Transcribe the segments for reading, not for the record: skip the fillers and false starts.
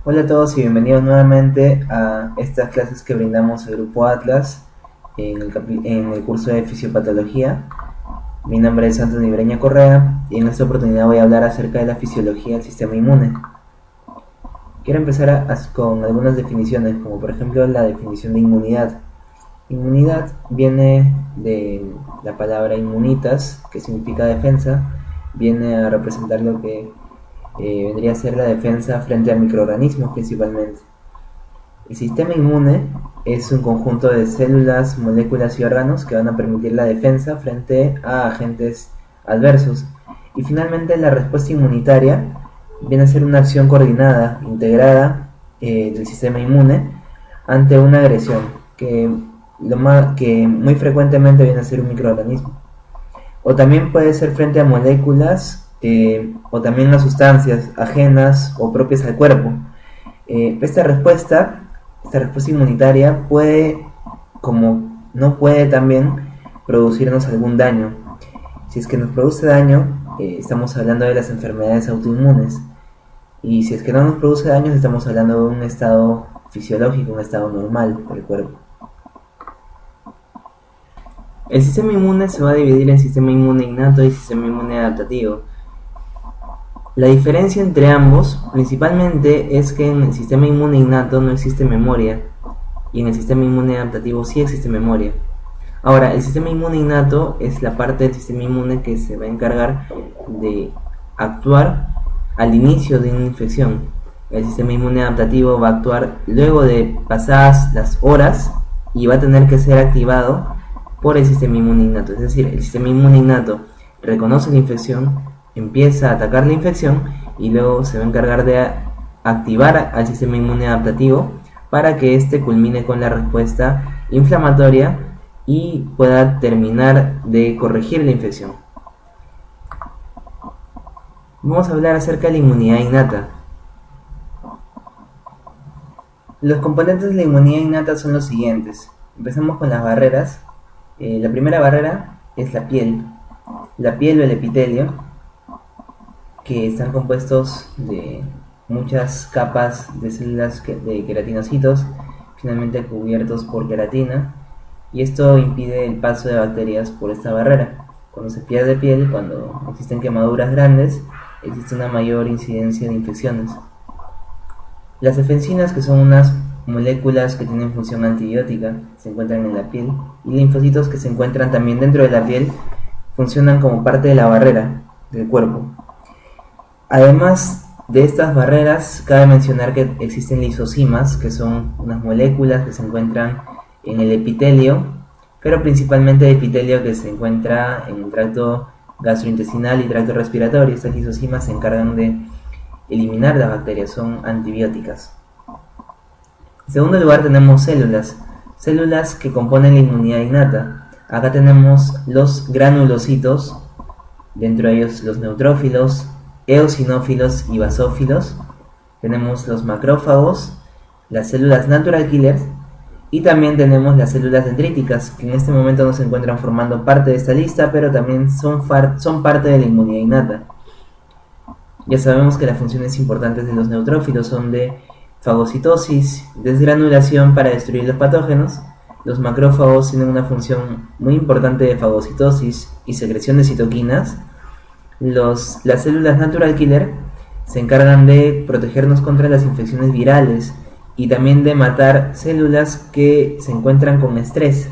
Hola a todos y bienvenidos nuevamente a estas clases que brindamos el Grupo Atlas en el curso de Fisiopatología. Mi nombre es Antonio Breña Correa y en esta oportunidad voy a hablar acerca de la fisiología del sistema inmune. Quiero empezar con algunas definiciones, como por ejemplo la definición de inmunidad. Inmunidad viene de la palabra inmunitas, que significa defensa, viene a representar lo que vendría a ser la defensa frente a microorganismos principalmente. El sistema inmune es un conjunto de células, moléculas y órganos que van a permitir la defensa frente a agentes adversos. Y finalmente la respuesta inmunitaria viene a ser una acción coordinada, integrada del sistema inmune ante una agresión que muy frecuentemente viene a ser un microorganismo. O también puede ser frente a moléculas o también a sustancias ajenas o propias al cuerpo. Esta respuesta inmunitaria puede, como no puede también, producirnos algún daño. Si es que nos produce daño, estamos hablando de las enfermedades autoinmunes. Y si es que no nos produce daños, estamos hablando de un estado fisiológico, un estado normal del cuerpo. El sistema inmune se va a dividir en sistema inmune innato y sistema inmune adaptativo. La diferencia entre ambos principalmente es que en el sistema inmune innato no existe memoria y en el sistema inmune adaptativo sí existe memoria. Ahora, el sistema inmune innato es la parte del sistema inmune que se va a encargar de actuar al inicio de una infección. El sistema inmune adaptativo va a actuar luego de pasadas las horas y va a tener que ser activado por el sistema inmune innato. Es decir, el sistema inmune innato reconoce la infección, empieza a atacar la infección y luego se va a encargar de activar al sistema inmune adaptativo para que éste culmine con la respuesta inflamatoria y pueda terminar de corregir la infección. Vamos a hablar acerca de la inmunidad innata. Los componentes de la inmunidad innata son los siguientes. Empezamos con las barreras. La primera barrera es la piel o el epitelio, que están compuestos de muchas capas de células de queratinocitos, finalmente cubiertos por queratina, y esto impide el paso de bacterias por esta barrera. Cuando se pierde piel, cuando existen quemaduras grandes, existe una mayor incidencia de infecciones. Las defensinas, que son unas moléculas que tienen función antibiótica, se encuentran en la piel, y linfocitos, que se encuentran también dentro de la piel, funcionan como parte de la barrera del cuerpo. Además de estas barreras, cabe mencionar que existen lisosimas, que son unas moléculas que se encuentran en el epitelio, pero principalmente el epitelio que se encuentra en el tracto gastrointestinal y tracto respiratorio. Estas lisosimas se encargan de eliminar las bacterias, son antibióticas. En segundo lugar tenemos células que componen la inmunidad innata. Acá tenemos los granulocitos, dentro de ellos los neutrófilos, eosinófilos y basófilos. Tenemos los macrófagos, las células natural killers, y también tenemos las células dendríticas, que en este momento no se encuentran formando parte de esta lista, pero también son parte de la inmunidad innata. Ya sabemos que las funciones importantes de los neutrófilos son de fagocitosis, desgranulación para destruir los patógenos. Los macrófagos tienen una función muy importante de fagocitosis y secreción de citoquinas. Las células natural killer se encargan de protegernos contra las infecciones virales y también de matar células que se encuentran con estrés.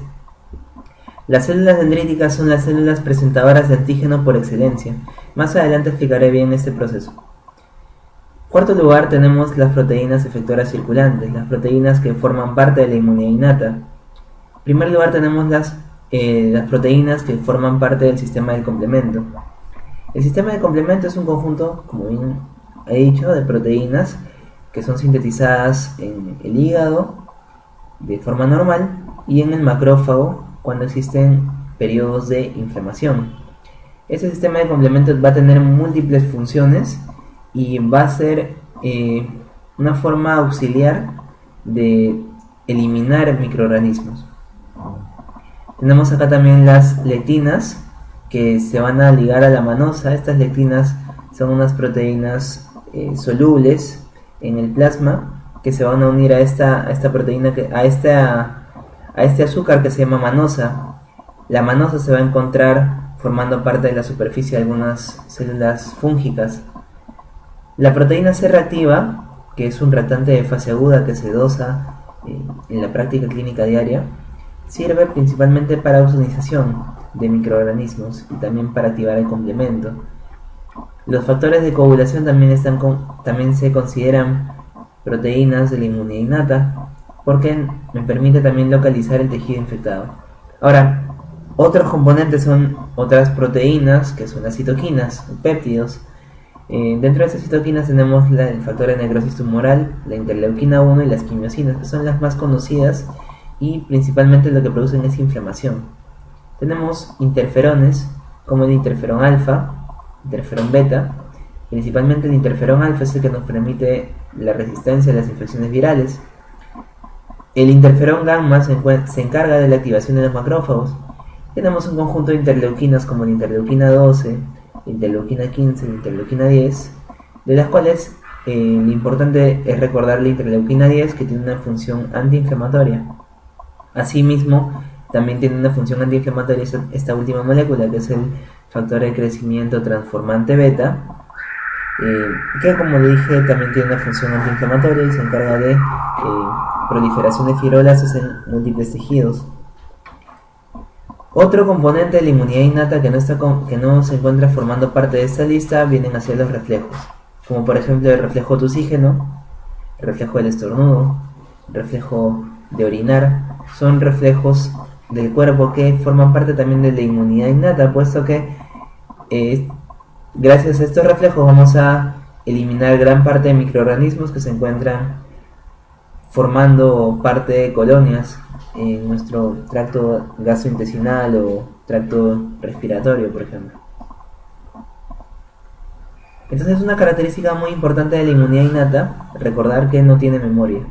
Las células dendríticas son las células presentadoras de antígeno por excelencia. Más adelante explicaré bien este proceso. En cuarto lugar tenemos las proteínas efectoras circulantes, las proteínas que forman parte de la inmunidad innata. En primer lugar tenemos las proteínas que forman parte del sistema del complemento. El sistema de complemento es un conjunto, como bien he dicho, de proteínas que son sintetizadas en el hígado de forma normal y en el macrófago cuando existen periodos de inflamación. Este sistema de complemento va a tener múltiples funciones y va a ser una forma auxiliar de eliminar microorganismos. Tenemos acá también las lectinas, que se van a ligar a la manosa. Estas lectinas son unas proteínas solubles en el plasma que se van a unir a esta proteína, a este azúcar que se llama manosa. La manosa se va a encontrar formando parte de la superficie de algunas células fúngicas. La proteína C reactiva, que es un reactante de fase aguda que se dosa en la práctica clínica diaria, sirve principalmente para ozonización de microorganismos y también para activar el complemento. Los factores de coagulación también se consideran proteínas de la inmunidad innata porque me permite también localizar el tejido infectado. Ahora, otros componentes son otras proteínas que son las citoquinas, péptidos. Dentro de esas citoquinas tenemos el factor de necrosis tumoral, la interleuquina 1 y las quimiosinas, que son las más conocidas y principalmente lo que producen es inflamación. Tenemos interferones como el interferón alfa, interferón beta. Principalmente el interferón alfa es el que nos permite la resistencia a las infecciones virales. El interferón gamma se encarga de la activación de los macrófagos. Tenemos un conjunto de interleuquinas como la interleuquina 12, la interleuquina 15 y la interleuquina 10, de las cuales lo importante es recordar la interleuquina 10, que tiene una función antiinflamatoria. Asimismo, también tiene una función antiinflamatoria esta última molécula, que es el factor de crecimiento transformante beta, que como le dije también tiene una función antiinflamatoria y se encarga de proliferación de fibroblastos en múltiples tejidos. Otro componente de la inmunidad innata que no se encuentra formando parte de esta lista vienen a ser los reflejos, como por ejemplo el reflejo tusígeno, el reflejo del estornudo, el reflejo de orinar. Son reflejos del cuerpo que forman parte también de la inmunidad innata, puesto que gracias a estos reflejos vamos a eliminar gran parte de microorganismos que se encuentran formando parte de colonias en nuestro tracto gastrointestinal o tracto respiratorio, por ejemplo. Entonces, una característica muy importante de la inmunidad innata, recordar que no tiene memoria.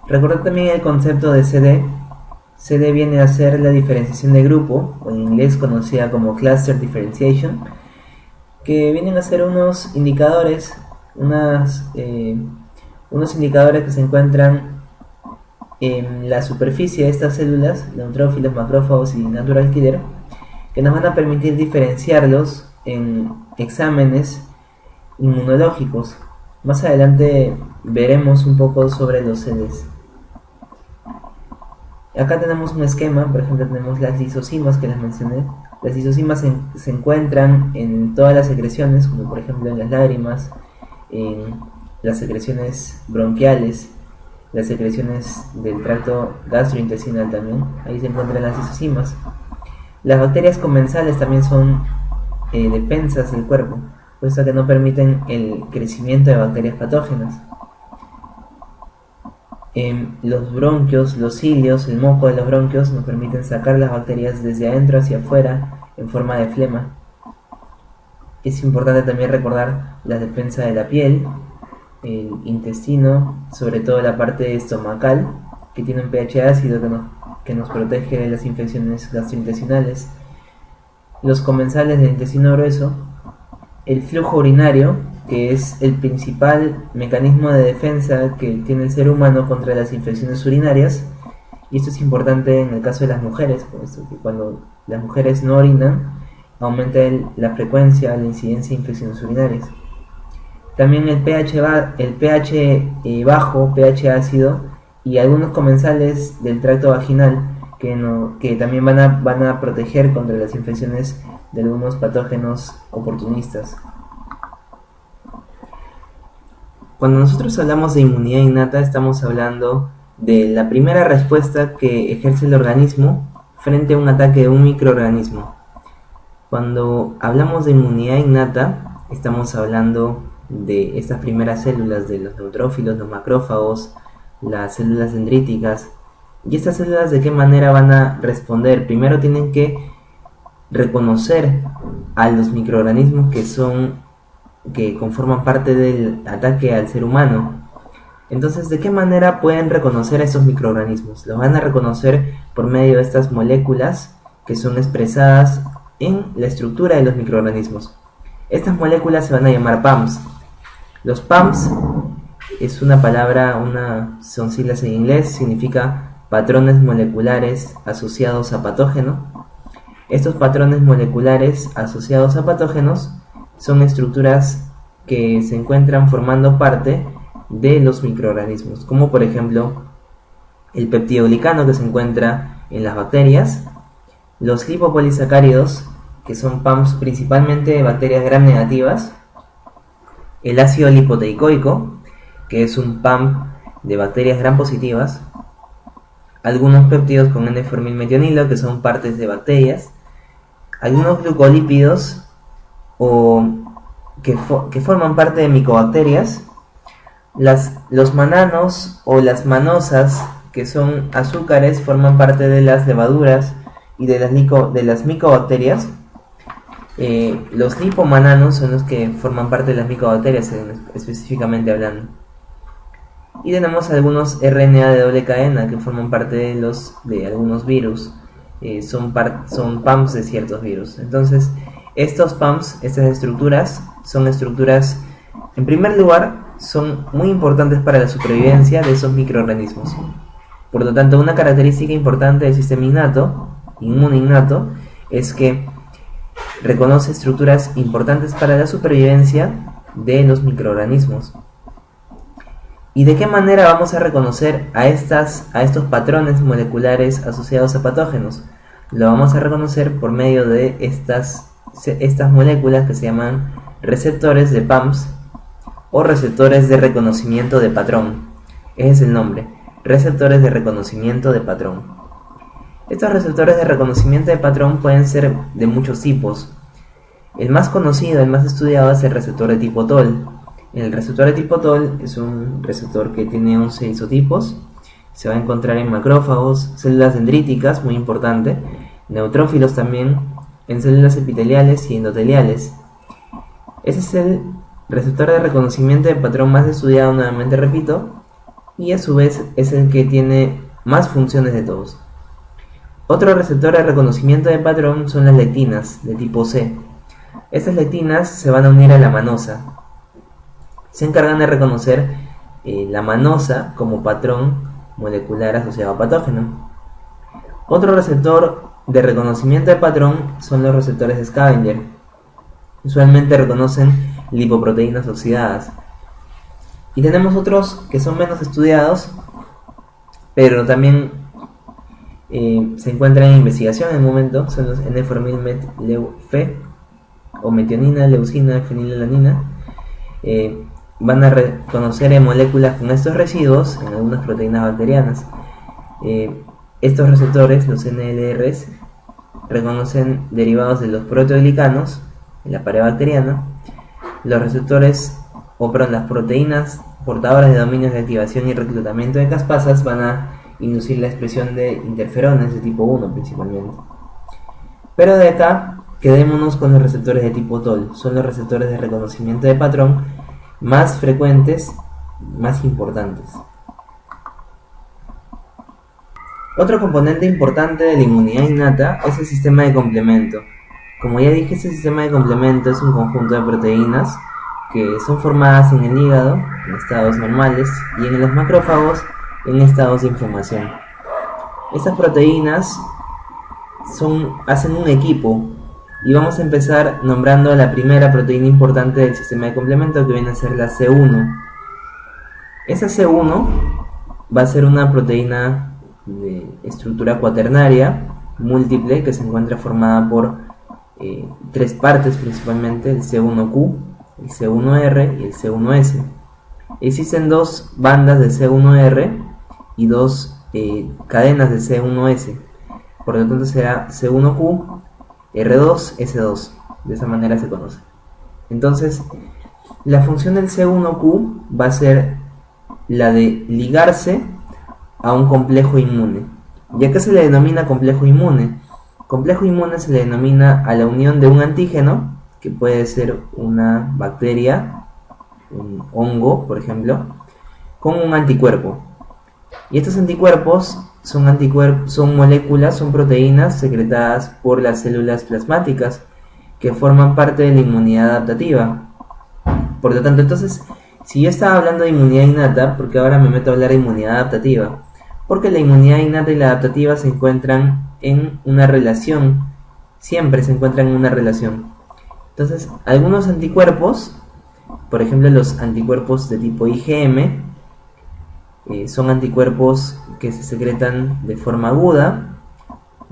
Recordar también el concepto de CD. CD viene a ser la diferenciación de grupo, o en inglés conocida como Cluster Differentiation, que vienen a ser unos indicadores, unos indicadores que se encuentran en la superficie de estas células, neutrófilos, macrófagos y natural killer, que nos van a permitir diferenciarlos en exámenes inmunológicos. Más adelante veremos un poco sobre los CDs. Acá tenemos un esquema, por ejemplo tenemos las lisosimas que les mencioné. Las lisosimas se encuentran en todas las secreciones, como por ejemplo en las lágrimas, en las secreciones bronquiales, las secreciones del tracto gastrointestinal también. Ahí se encuentran las lisosimas. Las bacterias comensales también son defensas del cuerpo, puesto que no permiten el crecimiento de bacterias patógenas. Los bronquios, los cilios, el moco de los bronquios nos permiten sacar las bacterias desde adentro hacia afuera en forma de flema. Es importante también recordar la defensa de la piel, el intestino, sobre todo la parte estomacal, que tiene un pH ácido que nos protege de las infecciones gastrointestinales. Los comensales del intestino grueso, el flujo urinario, que es el principal mecanismo de defensa que tiene el ser humano contra las infecciones urinarias, y esto es importante en el caso de las mujeres, puesto que cuando las mujeres no orinan, aumenta la frecuencia, la incidencia de infecciones urinarias. También el pH bajo, pH ácido, y algunos comensales del tracto vaginal que también van a proteger contra las infecciones de algunos patógenos oportunistas. Cuando nosotros hablamos de inmunidad innata, estamos hablando de la primera respuesta que ejerce el organismo frente a un ataque de un microorganismo. Cuando hablamos de inmunidad innata, estamos hablando de estas primeras células de los neutrófilos, los macrófagos, las células dendríticas. ¿Y estas células de qué manera van a responder? Primero tienen que reconocer a los microorganismos que conforman parte del ataque al ser humano. Entonces, ¿de qué manera pueden reconocer a estos microorganismos? Los van a reconocer por medio de estas moléculas que son expresadas en la estructura de los microorganismos. Estas moléculas se van a llamar PAMs. Los PAMs es una palabra, son siglas en inglés, significa patrones moleculares asociados a patógeno. Estos patrones moleculares asociados a patógenos son estructuras que se encuentran formando parte de los microorganismos, como por ejemplo el peptidoglicano que se encuentra en las bacterias, los lipopolisacáridos, que son PAMs principalmente de bacterias gram negativas, el ácido lipoteicoico, que es un PAM de bacterias gram positivas, algunos péptidos con N-formilmetionilo, que son partes de bacterias, algunos glucolípidos que forman parte de micobacterias, los mananos o las manosas, que son azúcares, forman parte de las levaduras y de las micobacterias. Los lipomananos son los que forman parte de las micobacterias, específicamente hablando. Y tenemos algunos RNA de doble cadena que forman parte de algunos virus. Son PAMs de ciertos virus. Entonces, estos PAMs, estas estructuras, son estructuras, en primer lugar, son muy importantes para la supervivencia de esos microorganismos. Por lo tanto, una característica importante del sistema inmune innato, es que reconoce estructuras importantes para la supervivencia de los microorganismos. ¿Y de qué manera vamos a reconocer a estos patrones moleculares asociados a patógenos? Lo vamos a reconocer por medio de estas moléculas que se llaman receptores de PAMs o receptores de reconocimiento de patrón. Ese es el nombre, receptores de reconocimiento de patrón. Estos receptores de reconocimiento de patrón pueden ser de muchos tipos. El más conocido, el más estudiado, es el receptor de tipo TOL. El receptor de tipo TOL es un receptor que tiene 11 isotipos. Se va a encontrar en macrófagos, células dendríticas, muy importante, neutrófilos también, en células epiteliales y endoteliales. Ese es el receptor de reconocimiento de patrón más estudiado, nuevamente repito, y a su vez es el que tiene más funciones de todos. Otro receptor de reconocimiento de patrón son las lectinas, de tipo C. Estas lectinas se van a unir a la manosa. Se encargan de reconocer la manosa como patrón molecular asociado a patógeno. Otro receptor de reconocimiento de patrón son los receptores de Scavenger. Usualmente reconocen lipoproteínas oxidadas. Y tenemos otros que son menos estudiados, pero también se encuentran en investigación en el momento. Son los N-formilmet-leu-F o metionina, leucina, fenilalanina. Van a reconocer moléculas con estos residuos en algunas proteínas bacterianas. Estos receptores, los NLRs, reconocen derivados de los proteoglicanos en la pared bacteriana. Los receptores, las proteínas portadoras de dominios de activación y reclutamiento de caspasas van a inducir la expresión de interferones de tipo 1 principalmente. Pero de acá, quedémonos con los receptores de tipo TOL. Son los receptores de reconocimiento de patrón más frecuentes, más importantes. Otro componente importante de la inmunidad innata es el sistema de complemento. Como ya dije, este sistema de complemento es un conjunto de proteínas que son formadas en el hígado en estados normales y en los macrófagos en estados de inflamación. Estas proteínas hacen un equipo, y vamos a empezar nombrando la primera proteína importante del sistema de complemento, que viene a ser la C1. Esa C1 va a ser una proteína de estructura cuaternaria múltiple que se encuentra formada por tres partes principalmente: el C1Q, el C1R y el C1S. Existen dos bandas de C1R y dos cadenas de C1S, por lo tanto será C1Q, R2, S2, de esa manera se conoce. Entonces, la función del C1Q va a ser la de ligarse a un complejo inmune. ¿Y a qué se le denomina complejo inmune? Complejo inmune se le denomina a la unión de un antígeno, que puede ser una bacteria, un hongo, por ejemplo, con un anticuerpo. Y estos anticuerpos son moléculas, son proteínas secretadas por las células plasmáticas que forman parte de la inmunidad adaptativa. Por lo tanto, entonces, si yo estaba hablando de inmunidad innata, ¿por qué ahora me meto a hablar de inmunidad adaptativa? Porque la inmunidad innata y la adaptativa se encuentran en una relación, siempre se encuentran en una relación. Entonces, algunos anticuerpos, por ejemplo los anticuerpos de tipo IgM, son anticuerpos que se secretan de forma aguda,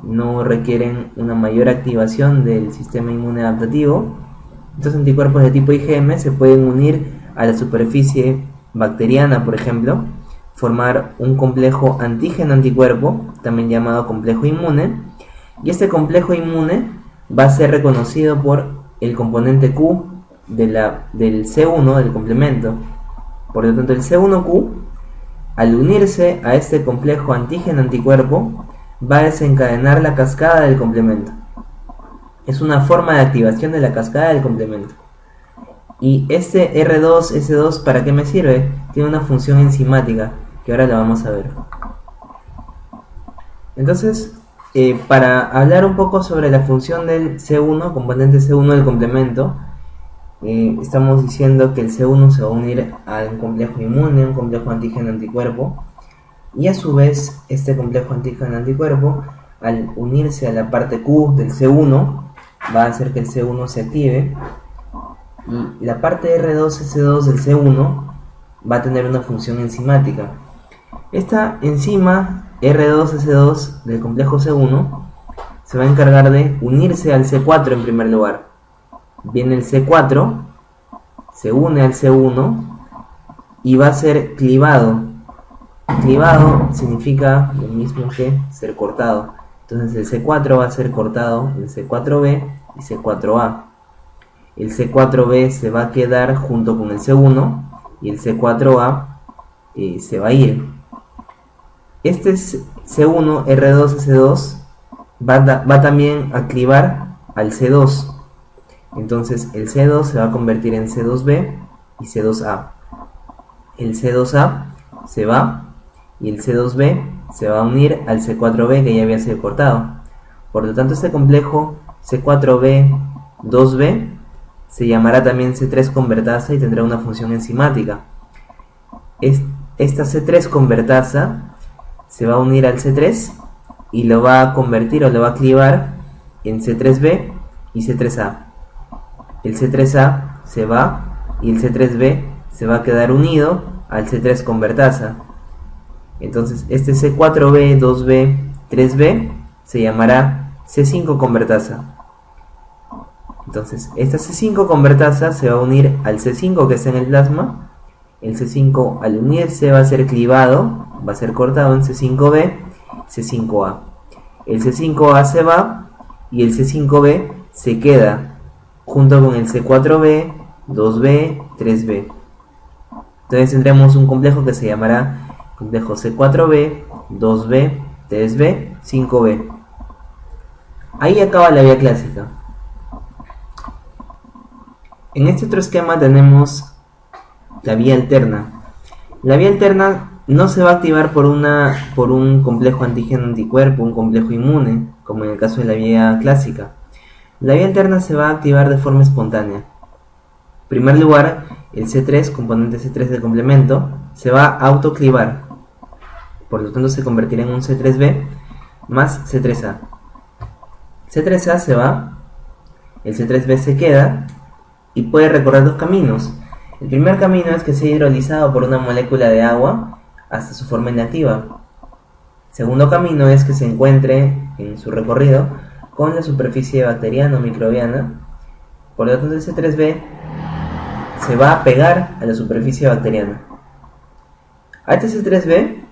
no requieren una mayor activación del sistema inmune adaptativo. Estos anticuerpos de tipo IgM se pueden unir a la superficie bacteriana, por ejemplo, formar un complejo antígeno-anticuerpo, también llamado complejo inmune, y este complejo inmune va a ser reconocido por el componente Q del C1 del complemento. Por lo tanto, el C1Q, al unirse a este complejo antígeno-anticuerpo, va a desencadenar la cascada del complemento. Es una forma de activación de la cascada del complemento. Y este R2S2, ¿para qué me sirve? Tiene una función enzimática, que ahora la vamos a ver. Entonces, para hablar un poco sobre la función del C1, componente C1 del complemento, estamos diciendo que el C1 se va a unir a un complejo inmune, un complejo antígeno-anticuerpo, y a su vez este complejo antígeno-anticuerpo, al unirse a la parte Q del C1, va a hacer que el C1 se active, y la parte R2S2 del C1 va a tener una función enzimática. Esta enzima R2S2 del complejo C1 se va a encargar de unirse al C4 en primer lugar. Viene el C4, se une al C1 y va a ser clivado. Clivado significa lo mismo que ser cortado. Entonces el C4 va a ser cortado en C4b y C4a. El C4b se va a quedar junto con el C1 y el C4a se va a ir. Este C1 R2S2 va también a clivar al C2. Entonces el C2 se va a convertir en C2b y C2a. El C2a se va y el C2b se va a unir al C4b que ya había sido cortado. Por lo tanto, este complejo C4b2b se llamará también C3 convertasa y tendrá una función enzimática. Esta C3 convertasa se va a unir al C3 y lo va a convertir o lo va a clivar en C3b y C3a. El C3a se va y el C3b se va a quedar unido al C3 convertasa. Entonces este C4b, 2b, 3b se llamará C5 convertasa. Entonces esta C5 convertasa se va a unir al C5 que está en el plasma. El C5 al unirse va a ser clivado, va a ser cortado en C5b, C5a. El C5a se va y el C5b se queda junto con el C4b, 2b, 3b. Entonces tendremos un complejo que se llamará complejo C4b, 2b, 3b, 5b. Ahí acaba la vía clásica. En este otro esquema tenemos la vía alterna. La vía alterna no se va a activar por un complejo antígeno-anticuerpo, un complejo inmune, como en el caso de la vía clásica. La vía alterna se va a activar de forma espontánea. En primer lugar, el C3, componente C3 del complemento, se va a autoclivar. Por lo tanto, se convertirá en un C3b más C3a. C3a se va, el C3b se queda y puede recorrer dos caminos. El primer camino es que sea hidrolizado por una molécula de agua hasta su forma inactiva. El segundo camino es que se encuentre en su recorrido con la superficie bacteriana o microbiana. Por lo tanto, el C3b se va a pegar a la superficie bacteriana. A este C3b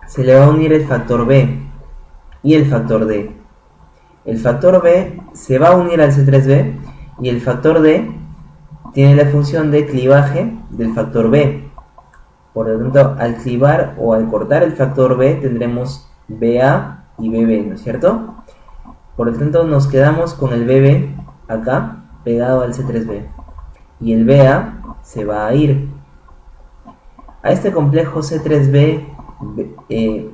se le va a unir el factor B y el factor D. El factor B se va a unir al C3b y el factor D tiene la función de clivaje del factor B. Por lo tanto, al clivar o al cortar el factor B tendremos BA y BB, ¿no es cierto? Por lo tanto, nos quedamos con el BB acá pegado al C3b y el BA se va a ir. A este complejo C3b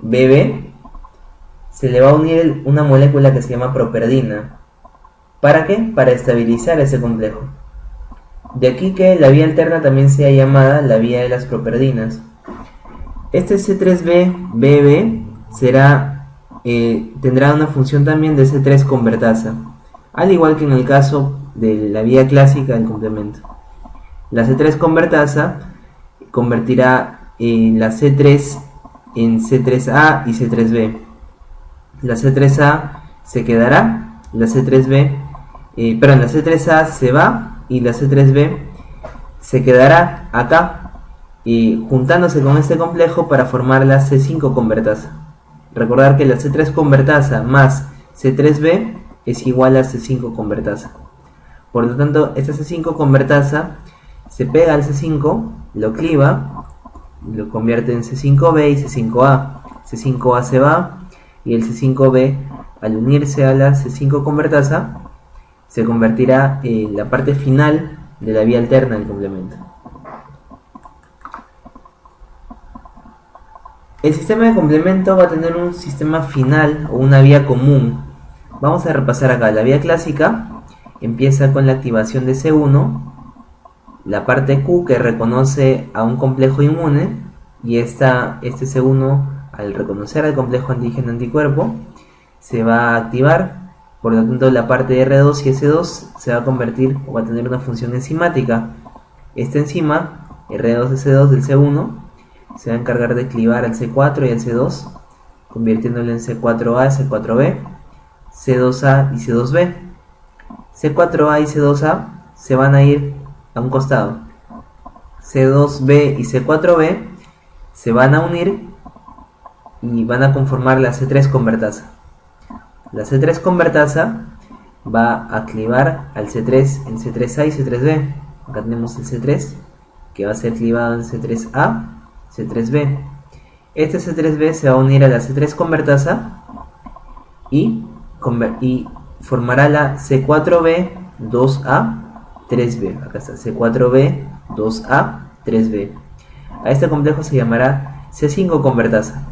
BB se le va a unir una molécula que se llama properdina. ¿Para qué? Para estabilizar ese complejo. De aquí que la vía alterna también sea llamada la vía de las properdinas. Este C3b-BB tendrá una función también de C3 convertasa, al igual que en el caso de la vía clásica del complemento. La C3 convertasa convertirá la C3 en C3A y C3b. La C3A se quedará, la C3b, la C3A se va y la C3b se quedará acá, juntándose con este complejo para formar la C5 convertasa. Recordar que la C3 convertasa más C3b es igual a C5 convertasa. Por lo tanto, esta C5 convertasa se pega al C5, lo cliva, lo convierte en C5b y C5a. C5a se va y el C5b, al unirse a la C5 convertasa, se convertirá en la parte final de la vía alterna del complemento. El sistema de complemento va a tener un sistema final o una vía común. Vamos a repasar acá. La vía clásica empieza con la activación de C1, la parte Q que reconoce a un complejo inmune, y este C1, al reconocer al complejo antígeno-anticuerpo, se va a activar. Por lo tanto, la parte de R2 y S2 se va a convertir o va a tener una función enzimática. Esta enzima, R2S2 del C1, se va a encargar de clivar al C4 y al C2, convirtiéndolo en C4A y C4B, C2A y C2B. C4A y C2A se van a ir a un costado. C2B y C4B se van a unir y van a conformar la C3 convertasa. La C3 convertasa va a clivar al C3 en C3A y C3B. Acá tenemos el C3 que va a ser clivado en C3A, C3b. Este C3b se va a unir a la C3 convertasa y formará la C4b 2a 3b. Acá está, C4b 2a 3b. A este complejo se llamará C5 convertasa.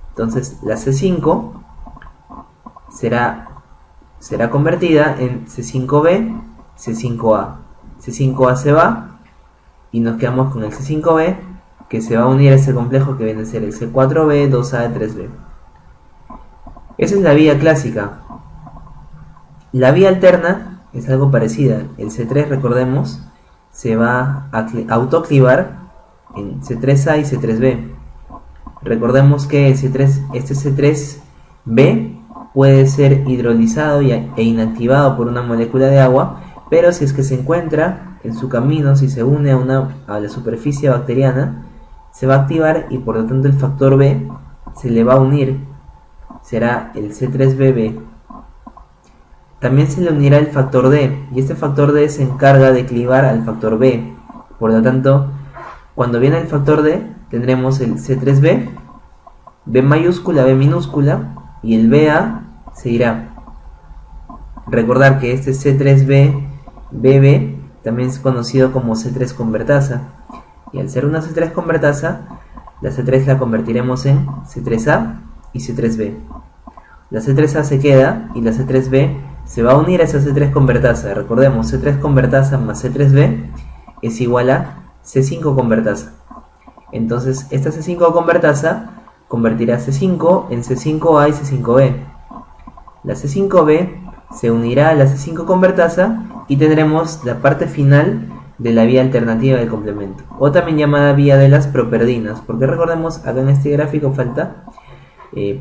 Entonces la C5 será convertida en C5b, C5a. C5a se va y nos quedamos con el C5b, que se va a unir a ese complejo que viene a ser el C4b 2a 3b. Esa es la vía clásica. La vía alterna es algo parecida. El C3, recordemos, se va a autoclivar en C3a y C3b. Recordemos que este C3b puede ser hidrolizado e inactivado por una molécula de agua, pero si es que se encuentra en su camino, si se une a la superficie bacteriana, se va a activar y por lo tanto el factor B se le va a unir, será el C3bb. También se le unirá el factor D, y este factor D se encarga de clivar al factor B. Por lo tanto, cuando viene el factor D, tendremos el C3b, B mayúscula, B minúscula, y el BA se irá. Recordar que este C3b, BB, también es conocido como C3 convertasa, y al ser una C3 convertasa, la C3 la convertiremos en C3A y C3b. La C3A se queda y la C3b se va a unir a esa C3 convertasa. Recordemos, C3 convertasa más C3b es igual a C5 convertasa. Entonces esta C5 convertasa convertirá C5 en C5A y C5b. La C5b se unirá a la C5 convertasa y tendremos la parte final de la vía alternativa del complemento, o también llamada vía de las properdinas, porque recordemos, acá en este gráfico falta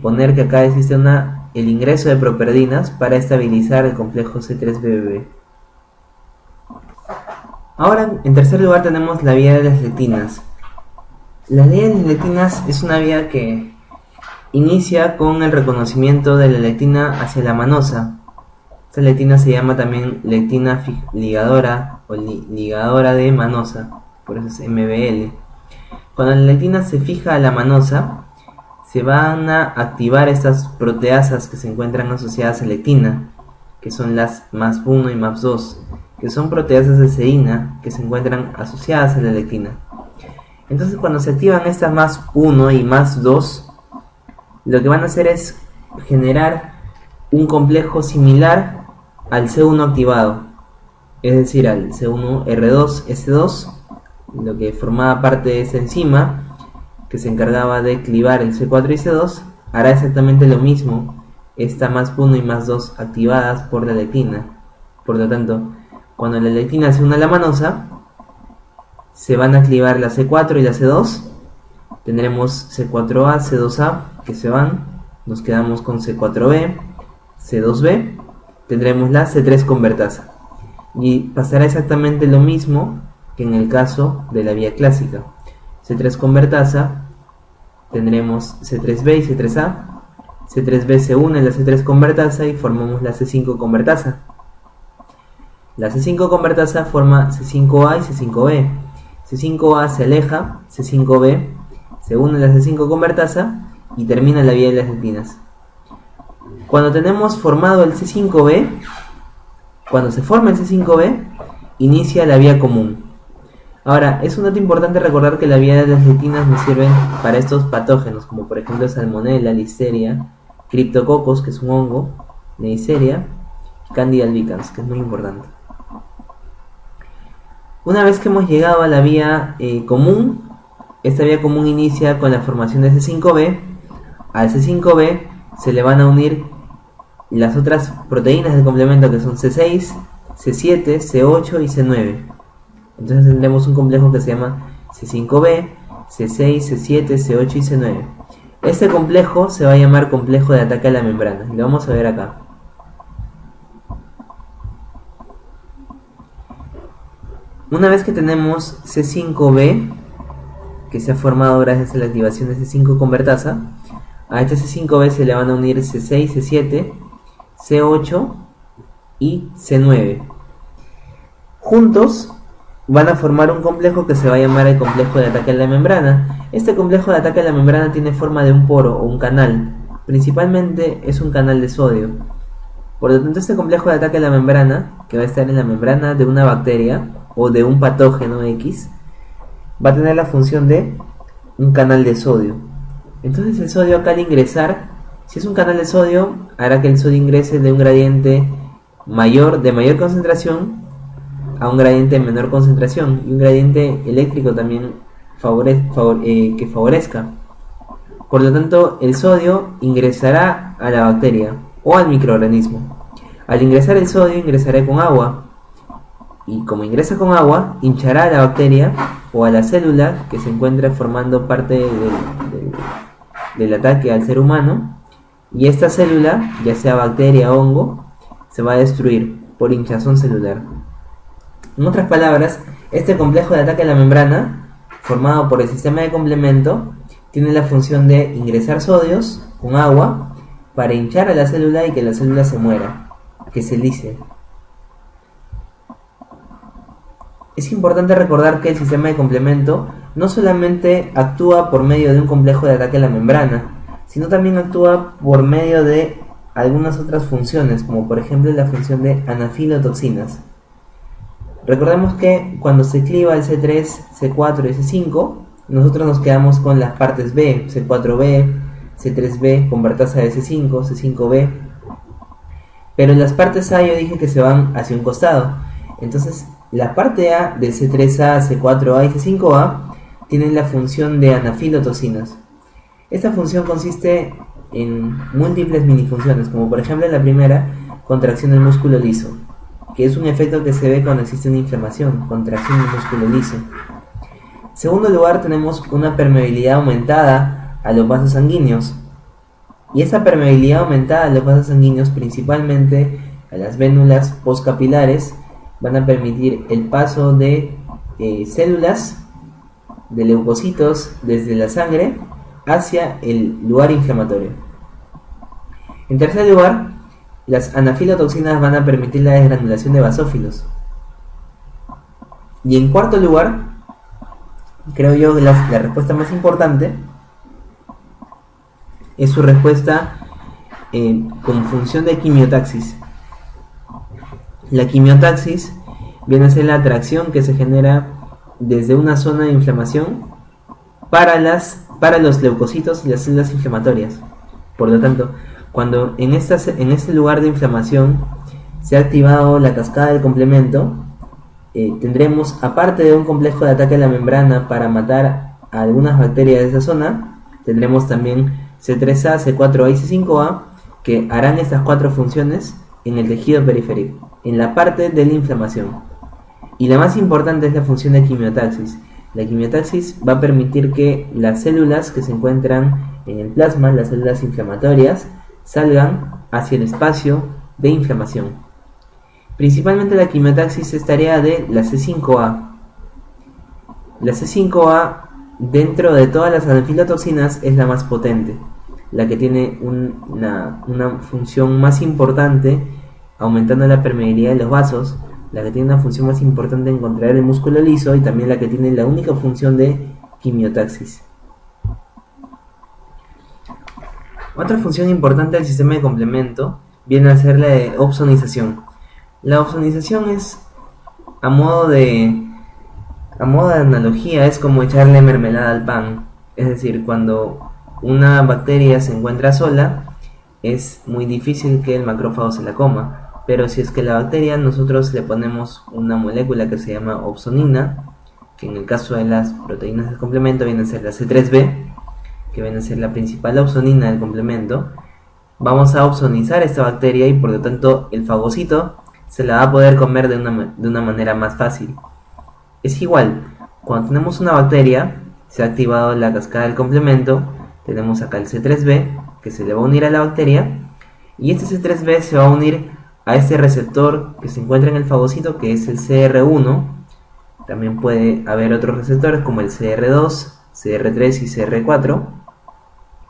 poner que acá existe el ingreso de properdinas para estabilizar el complejo C3bb. Ahora, en tercer lugar, tenemos la vía de las lectinas. La vía de las lectinas es una vía que inicia con el reconocimiento de la lectina hacia la manosa. Esta lectina se llama también lectina ligadora o ligadora de manosa, por eso es MBL. Cuando la lectina se fija a la manosa, se van a activar estas proteasas que se encuentran asociadas a lectina, que son las MAP1 y MAP2, que son proteasas de ceína que se encuentran asociadas a la lectina. Entonces, cuando se activan estas MAP1 y MAP2, lo que van a hacer es generar un complejo similar al C1 activado, es decir, al C1R2S2, lo que formaba parte de esa enzima que se encargaba de clivar el C4 y C2, hará exactamente lo mismo, esta más 1 y más 2 activadas por la lectina. Por lo tanto, cuando la lectina se une a la manosa, se van a clivar la C4 y la C2, tendremos C4A, C2A que se van, nos quedamos con C4B, C2B, tendremos la C3 convertasa. Y pasará exactamente lo mismo que en el caso de la vía clásica. C3 convertasa, tendremos C3B y C3A, C3B se une a la C3 convertasa y formamos la C5 convertasa. La C5 convertasa forma C5A y C5B. C5A se aleja, C5B se une a la C5 convertasa y termina la vía de las lectinas. Cuando tenemos formado el C5B, cuando se forma el C5B, inicia la vía común. Ahora, es un dato importante recordar que la vía de las lectinas nos sirven para estos patógenos, como por ejemplo Salmonella, Listeria, Cryptococcus, que es un hongo, Neisseria, y Candida albicans, que es muy importante. Una vez que hemos llegado a la vía común, esta vía común inicia con la formación de C5B. Al C5B se le van a unir las otras proteínas de complemento que son C6, C7, C8 y C9. Entonces tendremos un complejo que se llama C5B, C6, C7, C8 y C9. Este complejo se va a llamar complejo de ataque a la membrana, y lo vamos a ver acá. Una vez que tenemos C5B, que se ha formado gracias a la activación de C5 convertasa, a este C5B se le van a unir C6, C7, C8 y C9. Juntos van a formar un complejo que se va a llamar el complejo de ataque a la membrana. Este complejo de ataque a la membrana tiene forma de un poro o un canal. Principalmente es un canal de sodio. Por lo tanto, este complejo de ataque a la membrana, que va a estar en la membrana de una bacteria o de un patógeno X, va a tener la función de un canal de sodio. Entonces el sodio acá al ingresar, si es un canal de sodio, hará que el sodio ingrese de un gradiente de mayor concentración a un gradiente de menor concentración, y un gradiente eléctrico también que favorezca. Por lo tanto, el sodio ingresará a la bacteria o al microorganismo. Al ingresar el sodio, ingresará con agua, y como ingresa con agua, hinchará a la bacteria o a la célula que se encuentra formando parte del ataque al ser humano, y esta célula, ya sea bacteria o hongo, se va a destruir por hinchazón celular. En otras palabras, este complejo de ataque a la membrana, formado por el sistema de complemento, tiene la función de ingresar sodios con agua para hinchar a la célula y que la célula se muera, que se lise. Es importante recordar que el sistema de complemento no solamente actúa por medio de un complejo de ataque a la membrana, sino también actúa por medio de algunas otras funciones, como por ejemplo la función de anafilotoxinas. Recordemos que cuando se cliva el C3, C4 y C5, nosotros nos quedamos con las partes B, C4B, C3B, convertasa de C5, C5B. Pero en las partes A yo dije que se van hacia un costado. Entonces, la parte A de C3A, C4A y C5A tienen la función de anafilotoxinas. Esta función consiste en múltiples minifunciones, como por ejemplo en la primera, contracción del músculo liso, que es un efecto que se ve cuando existe una inflamación, contracción del músculo liso. En segundo lugar, tenemos una permeabilidad aumentada a los vasos sanguíneos, y esa permeabilidad aumentada a los vasos sanguíneos, principalmente a las vénulas postcapilares, van a permitir el paso de células, de leucocitos, desde la sangre hacia el lugar inflamatorio. En tercer lugar, las anafilotoxinas van a permitir la desgranulación de basófilos. Y en cuarto lugar, creo yo que la respuesta más importante es su respuesta con función de quimiotaxis. La quimiotaxis viene a ser la atracción que se genera desde una zona de inflamación para los leucocitos y las células inflamatorias. Por lo tanto, Cuando en este lugar de inflamación se ha activado la cascada del complemento, tendremos, aparte de un complejo de ataque a la membrana para matar a algunas bacterias de esa zona, tendremos también C3A, C4A y C5A que harán estas cuatro funciones en el tejido periférico, en la parte de la inflamación. Y la más importante es la función de quimiotaxis. La quimiotaxis va a permitir que las células que se encuentran en el plasma, las células inflamatorias, salgan hacia el espacio de inflamación. Principalmente la quimiotaxis es tarea de la C5A. La C5A, dentro de todas las anfilotoxinas, es la más potente, la que tiene una función más importante, aumentando la permeabilidad de los vasos, la que tiene una función más importante en contraer el músculo liso y también la que tiene la única función de quimiotaxis. Otra función importante del sistema de complemento viene a ser la de opsonización. La opsonización es, a modo de analogía, es como echarle mermelada al pan. Es decir, cuando una bacteria se encuentra sola, es muy difícil que el macrófago se la coma. Pero si es que la bacteria nosotros le ponemos una molécula que se llama opsonina, que en el caso de las proteínas del complemento viene a ser la C3b, que viene a ser la principal opsonina del complemento, vamos a opsonizar esta bacteria y por lo tanto el fagocito se la va a poder comer de una manera más fácil. Es igual, cuando tenemos una bacteria, se ha activado la cascada del complemento, tenemos acá el C3b que se le va a unir a la bacteria y este C3b se va a unir a este receptor que se encuentra en el fagocito, que es el CR1. También puede haber otros receptores como el CR2, CR3 y CR4,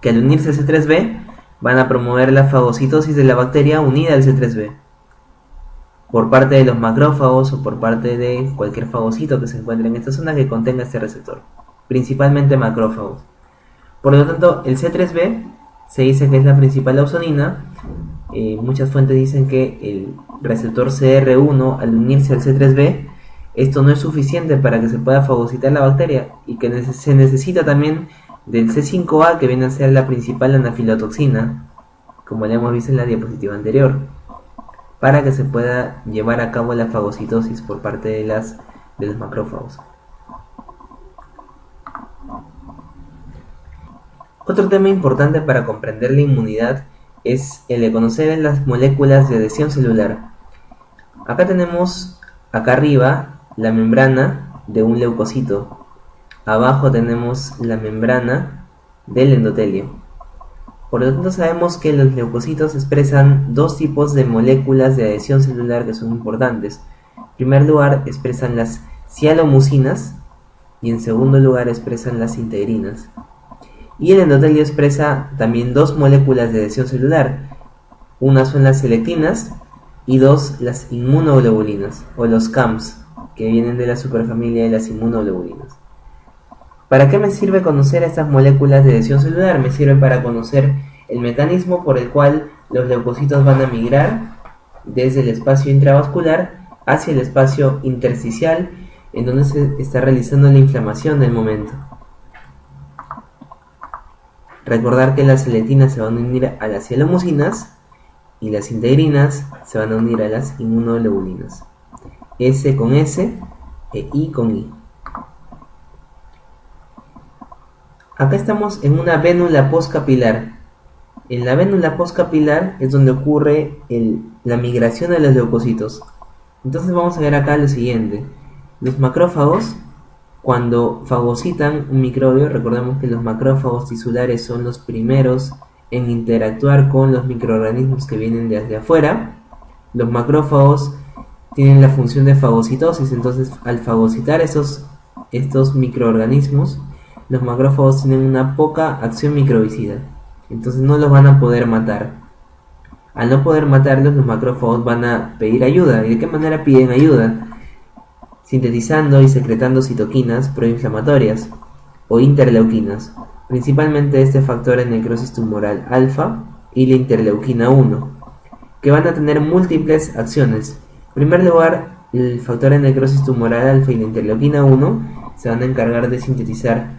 que al unirse al C3b van a promover la fagocitosis de la bacteria unida al C3b por parte de los macrófagos o por parte de cualquier fagocito que se encuentre en esta zona que contenga este receptor, principalmente macrófagos. Por lo tanto, el C3b se dice que es la principal opsonina. Muchas fuentes dicen que el receptor CR1 al unirse al C3b, esto no es suficiente para que se pueda fagocitar la bacteria y que se necesita también del C5A, que viene a ser la principal anafilotoxina, como ya hemos visto en la diapositiva anterior, para que se pueda llevar a cabo la fagocitosis por parte de los macrófagos. Otro tema importante para comprender la inmunidad es el de conocer las moléculas de adhesión celular. Acá tenemos, acá arriba, la membrana de un leucocito. Abajo tenemos la membrana del endotelio. Por lo tanto sabemos que los leucocitos expresan dos tipos de moléculas de adhesión celular que son importantes. En primer lugar expresan las cialomucinas y en segundo lugar expresan las integrinas. Y el endotelio expresa también dos moléculas de adhesión celular. Una son las selectinas y dos las inmunoglobulinas o los CAMs, que vienen de la superfamilia de las inmunoglobulinas. ¿Para qué me sirve conocer estas moléculas de adhesión celular? Me sirve para conocer el mecanismo por el cual los leucocitos van a migrar desde el espacio intravascular hacia el espacio intersticial, en donde se está realizando la inflamación del momento. Recordar que las selectinas se van a unir a las cialomucinas y las integrinas se van a unir a las inmunoglobulinas. S con S e I con I. Acá estamos en una vénula postcapilar. En la vénula postcapilar es donde ocurre la migración de los leucocitos. Entonces vamos a ver acá lo siguiente. Los macrófagos, cuando fagocitan un microbio, recordemos que los macrófagos tisulares son los primeros en interactuar con los microorganismos que vienen desde afuera. Los macrófagos tienen la función de fagocitosis, entonces al fagocitar estos microorganismos, los macrófagos tienen una poca acción microbicida, entonces no los van a poder matar. Al no poder matarlos, los macrófagos van a pedir ayuda. ¿Y de qué manera piden ayuda? Sintetizando y secretando citoquinas proinflamatorias o interleuquinas, principalmente este factor de necrosis tumoral alfa y la interleuquina 1, que van a tener múltiples acciones. En primer lugar, el factor de necrosis tumoral alfa y la interleuquina 1 se van a encargar de sintetizar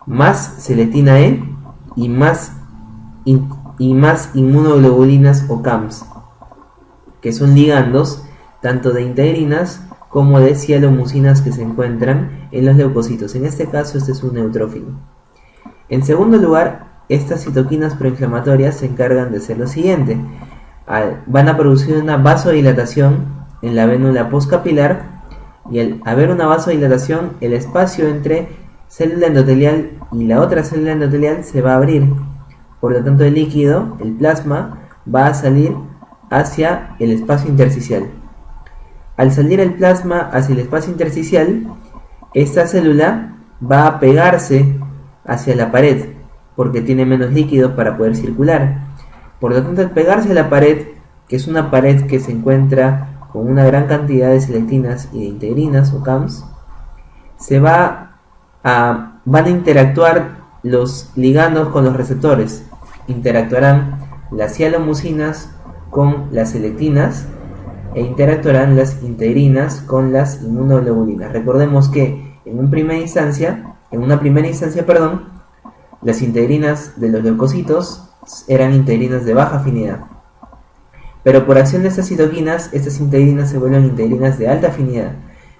más selectina E y más y más inmunoglobulinas o CAMs, que son ligandos tanto de integrinas como de cialomucinas que se encuentran en los leucocitos. En este caso, este es un neutrófilo. En segundo lugar, estas citoquinas proinflamatorias se encargan de hacer lo siguiente. Van a producir una vasodilatación en la vénula postcapilar, y al haber una vasodilatación, el espacio entre célula endotelial y la otra célula endotelial se va a abrir. Por lo tanto, el líquido, el plasma, va a salir hacia el espacio intersticial. Al salir el plasma hacia el espacio intersticial, esta célula va a pegarse hacia la pared, porque tiene menos líquido para poder circular. Por lo tanto, al pegarse a la pared, que es una pared que se encuentra con una gran cantidad de selectinas y de integrinas o CAMs, van a interactuar los ligandos con los receptores. Interactuarán las cialomucinas con las selectinas e interactuarán las integrinas con las inmunoglobulinas. Recordemos que en una primera instancia, las integrinas de los leucocitos eran integrinas de baja afinidad. Pero por acción de estas citoquinas, estas integrinas se vuelven integrinas de alta afinidad.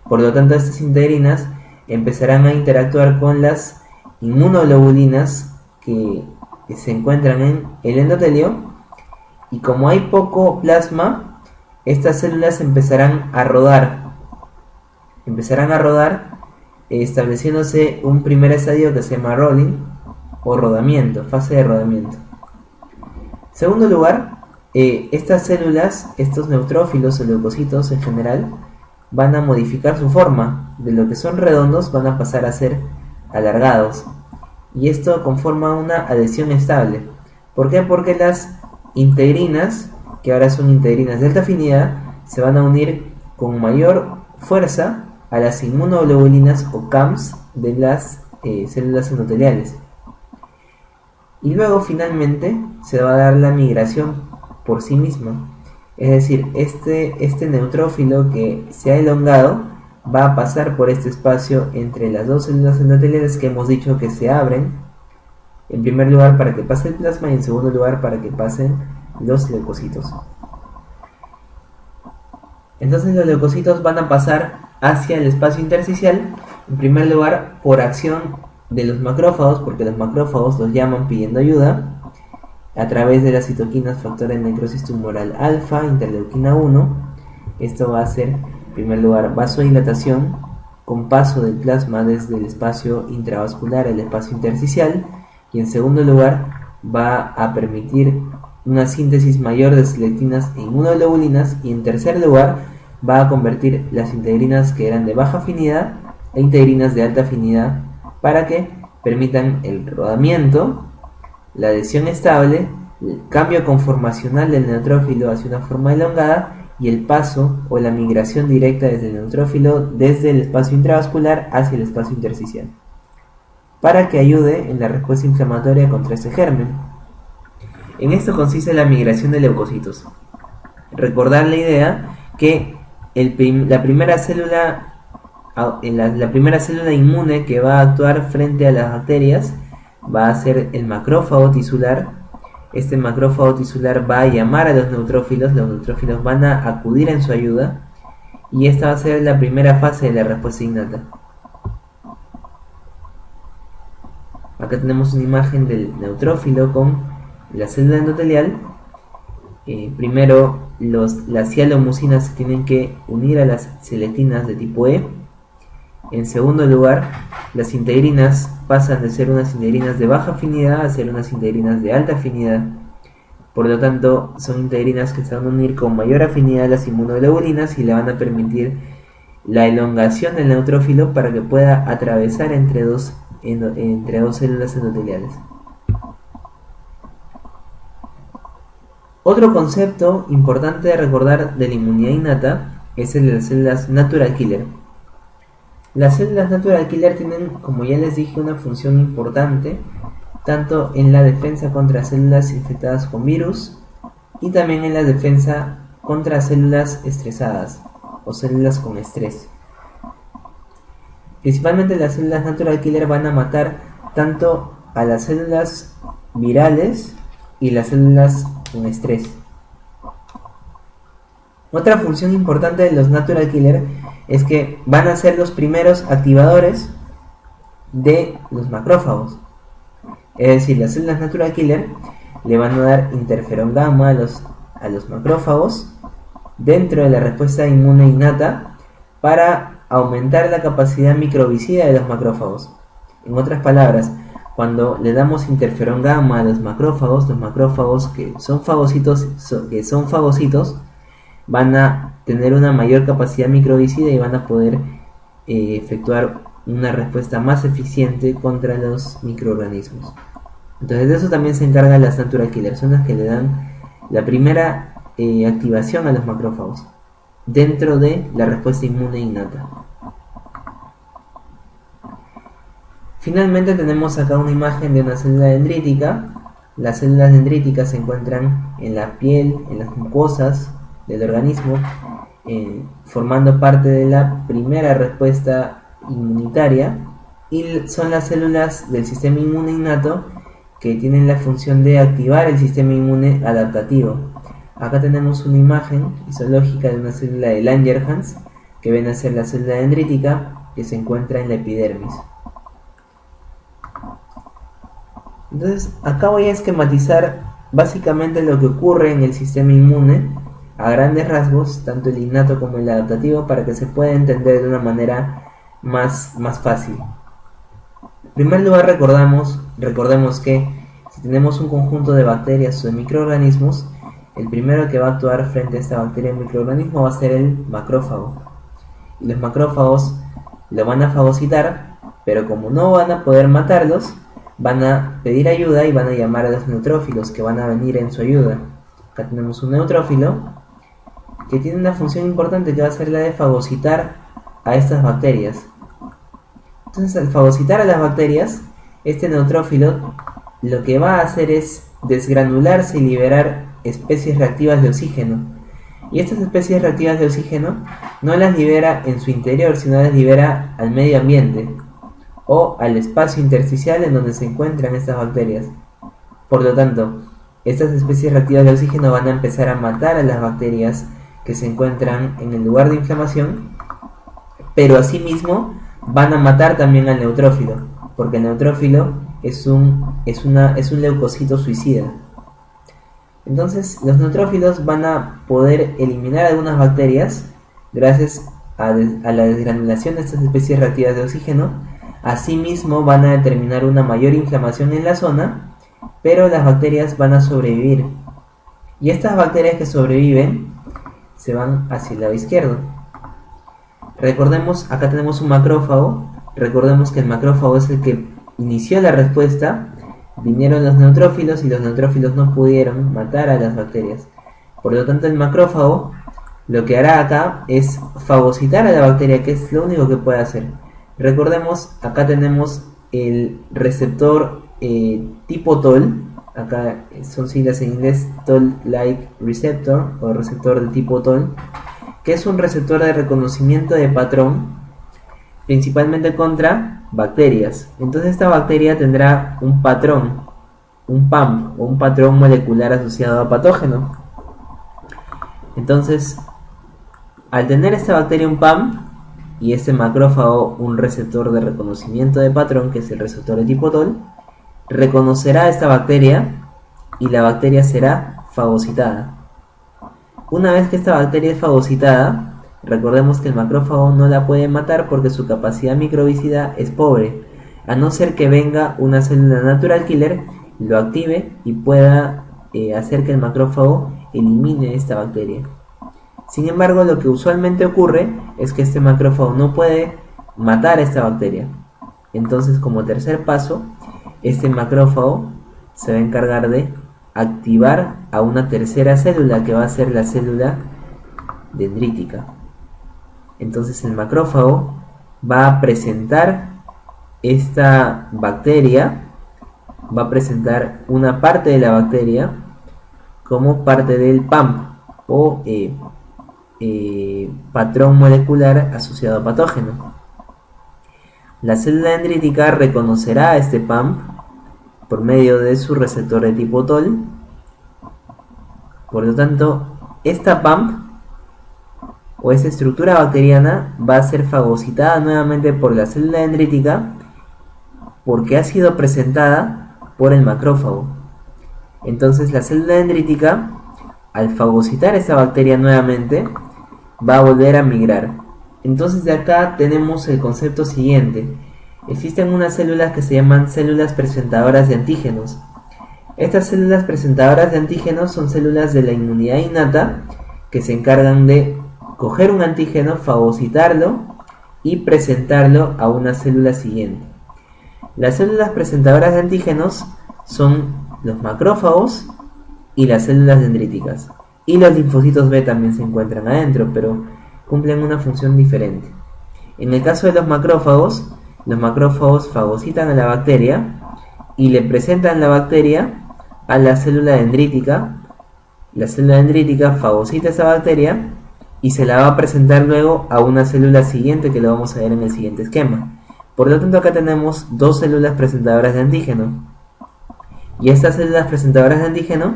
Por lo tanto, estas integrinas empezarán a interactuar con las inmunoglobulinas que se encuentran en el endotelio, y como hay poco plasma, estas células empezarán a rodar, estableciéndose un primer estadio que se llama rolling o rodamiento, fase de rodamiento. En segundo lugar, estas células, estos neutrófilos o leucocitos en general, van a modificar su forma. De lo que son redondos van a pasar a ser alargados, y esto conforma una adhesión estable. ¿Por qué? Porque las integrinas, que ahora son integrinas de alta afinidad, se van a unir con mayor fuerza a las inmunoglobulinas o CAMs de las células endoteliales. Y luego finalmente se va a dar la migración por sí misma. Es decir, este neutrófilo que se ha elongado va a pasar por este espacio entre las dos células endoteliales que hemos dicho que se abren, en primer lugar para que pase el plasma y en segundo lugar para que pasen los leucocitos. Entonces los leucocitos van a pasar hacia el espacio intersticial, en primer lugar por acción de los macrófagos, porque los macrófagos los llaman pidiendo ayuda, a través de las citoquinas factores de necrosis tumoral alfa, interleuquina 1. Esto va a ser, en primer lugar, vasodilatación con paso del plasma desde el espacio intravascular al espacio intersticial, y en segundo lugar va a permitir una síntesis mayor de selectinas e inmunoglobulinas, y en tercer lugar va a convertir las integrinas que eran de baja afinidad a integrinas de alta afinidad, para que permitan el rodamiento, la adhesión estable, el cambio conformacional del neutrófilo hacia una forma elongada, y el paso o la migración directa desde el neutrófilo desde el espacio intravascular hacia el espacio intersticial, para que ayude en la respuesta inflamatoria contra este germen. En esto consiste la migración de leucocitos. Recordar la idea que la primera célula inmune que va a actuar frente a las bacterias va a ser el macrófago tisular. Este macrófago tisular va a llamar a los neutrófilos van a acudir en su ayuda, y esta va a ser la primera fase de la respuesta innata. Acá tenemos una imagen del neutrófilo con la célula endotelial. Primero las cialomucinas se tienen que unir a las selectinas de tipo E. En segundo lugar, las integrinas pasan de ser unas integrinas de baja afinidad a ser unas integrinas de alta afinidad. Por lo tanto, son integrinas que se van a unir con mayor afinidad a las inmunoglobulinas y le van a permitir la elongación del neutrófilo para que pueda atravesar entre dos células endoteliales. Otro concepto importante de recordar de la inmunidad innata es el de las células natural killer. Las células natural killer tienen, como ya les dije, una función importante tanto en la defensa contra células infectadas con virus y también en la defensa contra células estresadas o células con estrés. Principalmente las células natural killer van a matar tanto a las células virales y las células con estrés. Otra función importante de los natural killer es que van a ser los primeros activadores de los macrófagos. Es decir, las células natural killer le van a dar interferón gamma a los macrófagos dentro de la respuesta inmune innata para aumentar la capacidad microbicida de los macrófagos. En otras palabras, cuando le damos interferón gamma a los macrófagos que son fagocitos, van a tener una mayor capacidad microbicida y van a poder efectuar una respuesta más eficiente contra los microorganismos. Entonces de eso también se encargan las natural killers, son las que le dan la primera activación a los macrófagos dentro de la respuesta inmune innata. Finalmente tenemos acá una imagen de una célula dendrítica. Las células dendríticas se encuentran en la piel, en las mucosas del organismo, formando parte de la primera respuesta inmunitaria, y son las células del sistema inmune innato que tienen la función de activar el sistema inmune adaptativo. Acá tenemos una imagen histológica de una célula de Langerhans, que viene a ser la célula dendrítica que se encuentra en la epidermis. Entonces acá voy a esquematizar básicamente lo que ocurre en el sistema inmune a grandes rasgos, tanto el innato como el adaptativo, para que se pueda entender de una manera más fácil. En primer lugar, recordemos que si tenemos un conjunto de bacterias o de microorganismos, el primero que va a actuar frente a esta bacteria o microorganismo va a ser el macrófago. Y los macrófagos lo van a fagocitar, pero como no van a poder matarlos, van a pedir ayuda y van a llamar a los neutrófilos, que van a venir en su ayuda. Acá tenemos un neutrófilo que tiene una función importante, que va a ser la de fagocitar a estas bacterias. Entonces, al fagocitar a las bacterias, este neutrófilo lo que va a hacer es desgranularse y liberar especies reactivas de oxígeno. Y estas especies reactivas de oxígeno no las libera en su interior, sino las libera al medio ambiente o al espacio intersticial en donde se encuentran estas bacterias. Por lo tanto, estas especies reactivas de oxígeno van a empezar a matar a las bacterias que se encuentran en el lugar de inflamación, pero asimismo van a matar también al neutrófilo, porque el neutrófilo es un leucocito suicida. Entonces los neutrófilos van a poder eliminar algunas bacterias gracias a la desgranulación de estas especies reactivas de oxígeno. Asimismo van a determinar una mayor inflamación en la zona, pero las bacterias van a sobrevivir. Y estas bacterias que sobreviven se van hacia el lado izquierdo. Recordemos, acá tenemos un macrófago. Recordemos que el macrófago es el que inició la respuesta. Vinieron los neutrófilos y los neutrófilos no pudieron matar a las bacterias. Por lo tanto, el macrófago lo que hará acá es fagocitar a la bacteria, que es lo único que puede hacer. Recordemos, acá tenemos el receptor tipo Toll. Acá son siglas en inglés, Toll-like receptor o receptor de tipo Toll, que es un receptor de reconocimiento de patrón, principalmente contra bacterias. Entonces esta bacteria tendrá un patrón, un PAMP o un patrón molecular asociado a patógeno. Entonces, al tener esta bacteria un PAMP y este macrófago un receptor de reconocimiento de patrón, que es el receptor de tipo Toll, reconocerá esta bacteria y la bacteria será fagocitada. Una vez que esta bacteria es fagocitada, recordemos que el macrófago no la puede matar porque su capacidad microbicida es pobre, a no ser que venga una célula natural killer, lo active y pueda hacer que el macrófago elimine esta bacteria. Sin embargo, lo que usualmente ocurre es que este macrófago no puede matar a esta bacteria. Entonces, como tercer paso, este macrófago se va a encargar de activar a una tercera célula, que va a ser la célula dendrítica. Entonces el macrófago va a presentar esta bacteria, va a presentar una parte de la bacteria como parte del PAMP o patrón molecular asociado a patógeno. La célula dendrítica reconocerá a este PAMP por medio de su receptor de tipo Toll Por lo tanto, esta PAMP o esta estructura bacteriana va a ser fagocitada nuevamente por la célula dendrítica porque ha sido presentada por el macrófago. Entonces la célula dendrítica, al fagocitar esta bacteria nuevamente, va a volver a migrar. Entonces de acá tenemos el concepto siguiente. Existen unas células que se llaman células presentadoras de antígenos. Estas células presentadoras de antígenos son células de la inmunidad innata que se encargan de coger un antígeno, fagocitarlo y presentarlo a una célula siguiente. Las células presentadoras de antígenos son los macrófagos y las células dendríticas. Y los linfocitos B también se encuentran adentro, pero cumplen una función diferente. En el caso de los macrófagos fagocitan a la bacteria y le presentan la bacteria a la célula dendrítica. La célula dendrítica fagocita esa bacteria y se la va a presentar luego a una célula siguiente que lo vamos a ver en el siguiente esquema. Por lo tanto, acá tenemos dos células presentadoras de antígeno. Y estas células presentadoras de antígeno,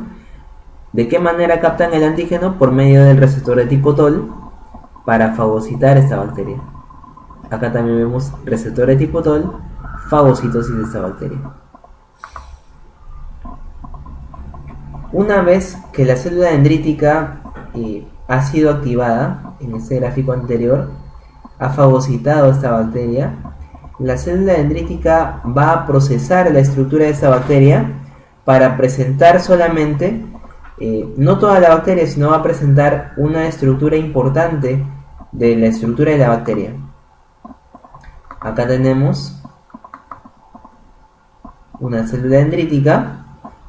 ¿de qué manera captan el antígeno? Por medio del receptor de tipo TOL para fagocitar esta bacteria. Acá también vemos receptor de tipo TOL, fagocitosis de esta bacteria. Una vez que la célula dendrítica ha sido activada, en este gráfico anterior, ha fagocitado esta bacteria, la célula dendrítica va a procesar la estructura de esta bacteria para presentar solamente, no toda la bacteria, sino va a presentar una estructura importante de la estructura de la bacteria. Acá tenemos una célula dendrítica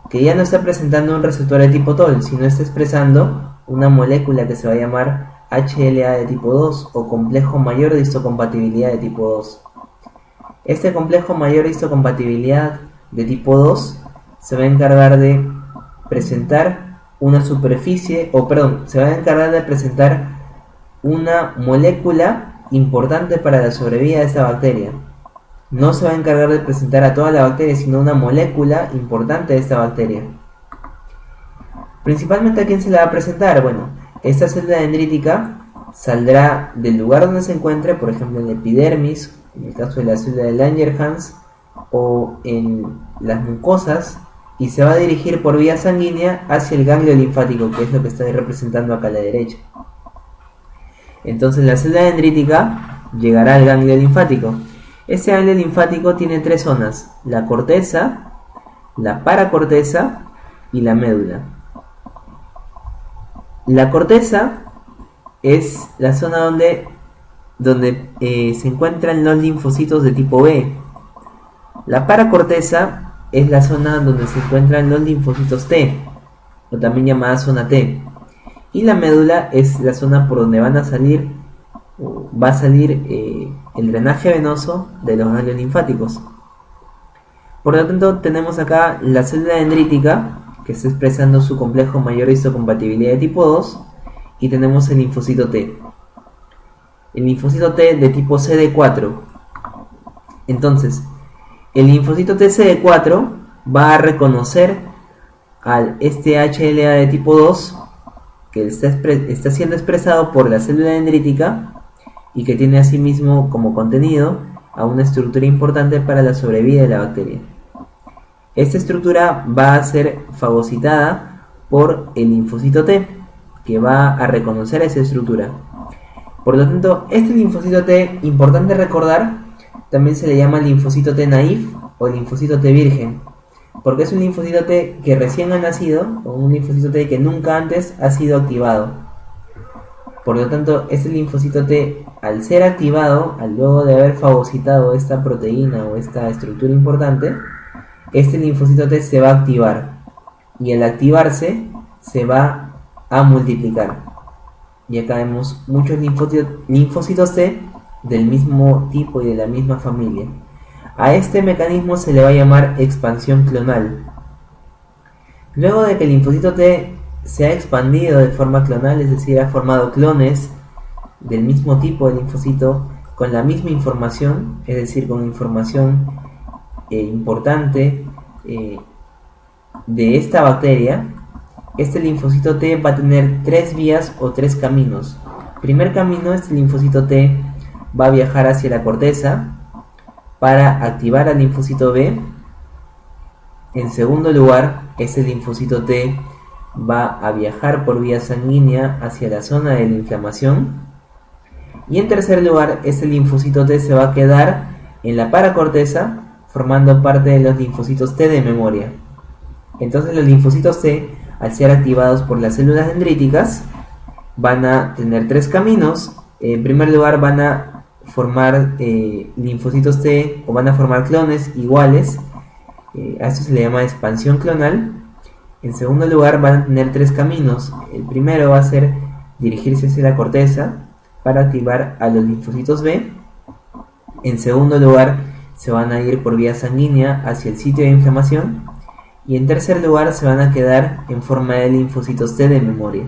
que ya no está presentando un receptor de tipo TOL, sino está expresando una molécula que se va a llamar HLA de tipo 2 o complejo mayor de histocompatibilidad de tipo 2. Este complejo mayor de histocompatibilidad de tipo 2 se va a encargar de presentar una superficie, se va a encargar de presentar una molécula importante para la sobrevida de esta bacteria. No se va a encargar de presentar a toda la bacteria, sino una molécula importante de esta bacteria. Principalmente, ¿a quién se la va a presentar? Bueno, esta célula dendrítica saldrá del lugar donde se encuentre, por ejemplo en la epidermis, en el caso de la célula de Langerhans, o en las mucosas, y se va a dirigir por vía sanguínea hacia el ganglio linfático, que es lo que está representando acá a la derecha. Entonces la célula dendrítica llegará al ganglio linfático. Este ganglio linfático tiene tres zonas: la corteza, la paracorteza y la médula. La corteza es la zona donde se encuentran los linfocitos de tipo B. La paracorteza es la zona donde se encuentran los linfocitos T, o también llamada zona T. Y la médula es la zona por donde va a salir el drenaje venoso de los ganglios linfáticos. Por lo tanto, tenemos acá la célula dendrítica, que está expresando su complejo mayor de histocompatibilidad de tipo 2, y tenemos el linfocito T. El linfocito T de tipo CD4. Entonces, el linfocito TCD4 va a reconocer al este HLA de tipo 2 que está siendo expresado por la célula dendrítica y que tiene asimismo como contenido a una estructura importante para la sobrevida de la bacteria. Esta estructura va a ser fagocitada por el linfocito T, que va a reconocer esa estructura. Por lo tanto, este linfocito T, importante recordar, también se le llama linfocito T naïf o linfocito T virgen, porque es un linfocito T que recién ha nacido, o un linfocito T que nunca antes ha sido activado. Por lo tanto, este linfocito T, al ser activado, luego de haber fagocitado esta proteína o esta estructura importante, este linfocito T se va a activar, y al activarse se va a multiplicar. Y acá vemos muchos linfocitos T del mismo tipo y de la misma familia. A este mecanismo se le va a llamar expansión clonal. Luego de que el linfocito T se ha expandido de forma clonal, es decir, ha formado clones del mismo tipo de linfocito con la misma información, es decir, con información importante de esta bacteria, este linfocito T va a tener tres vías o tres caminos. Primer camino, este linfocito T va a viajar hacia la corteza para activar al linfocito B. En segundo lugar, este linfocito T va a viajar por vía sanguínea hacia la zona de la inflamación. Y en tercer lugar, este linfocito T se va a quedar en la paracorteza formando parte de los linfocitos T de memoria. Entonces los linfocitos T, al ser activados por las células dendríticas, van a tener tres caminos. En primer lugar van a formar linfocitos T, o van a formar clones iguales. A esto se le llama expansión clonal. En segundo lugar van a tener tres caminos. El primero va a ser dirigirse hacia la corteza para activar a los linfocitos B. En segundo lugar se van a ir por vía sanguínea hacia el sitio de inflamación. Y en tercer lugar se van a quedar en forma de linfocitos T de memoria.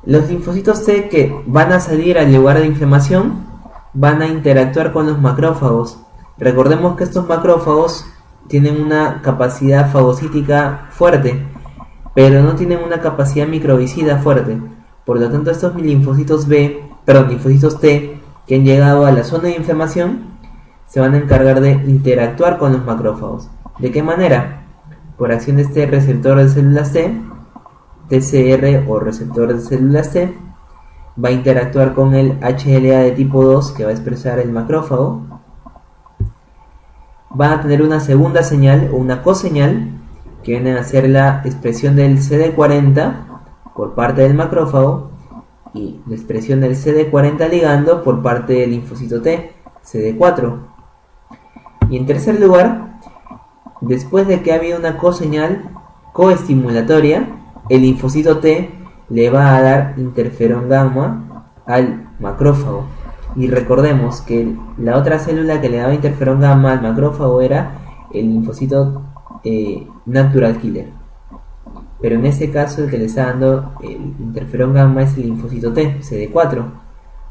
Los linfocitos T que van a salir al lugar de inflamación van a interactuar con los macrófagos. Recordemos que estos macrófagos tienen una capacidad fagocítica fuerte, pero no tienen una capacidad microbicida fuerte. Por lo tanto, estos linfocitos T que han llegado a la zona de inflamación se van a encargar de interactuar con los macrófagos. ¿De qué manera? Por acción de este receptor de células T, TCR o receptor de células T, va a interactuar con el HLA de tipo 2 que va a expresar el macrófago. Van a tener una segunda señal o una coseñal que viene a ser la expresión del CD40 por parte del macrófago y la expresión del CD40 ligando por parte del linfocito T, CD4. Y en tercer lugar, después de que ha habido una coseñal coestimulatoria, el linfocito T le va a dar interferón gamma al macrófago. Y recordemos que la otra célula que le daba interferón gamma al macrófago era el linfocito natural killer. Pero en este caso el que le está dando el interferón gamma es el linfocito T, CD4.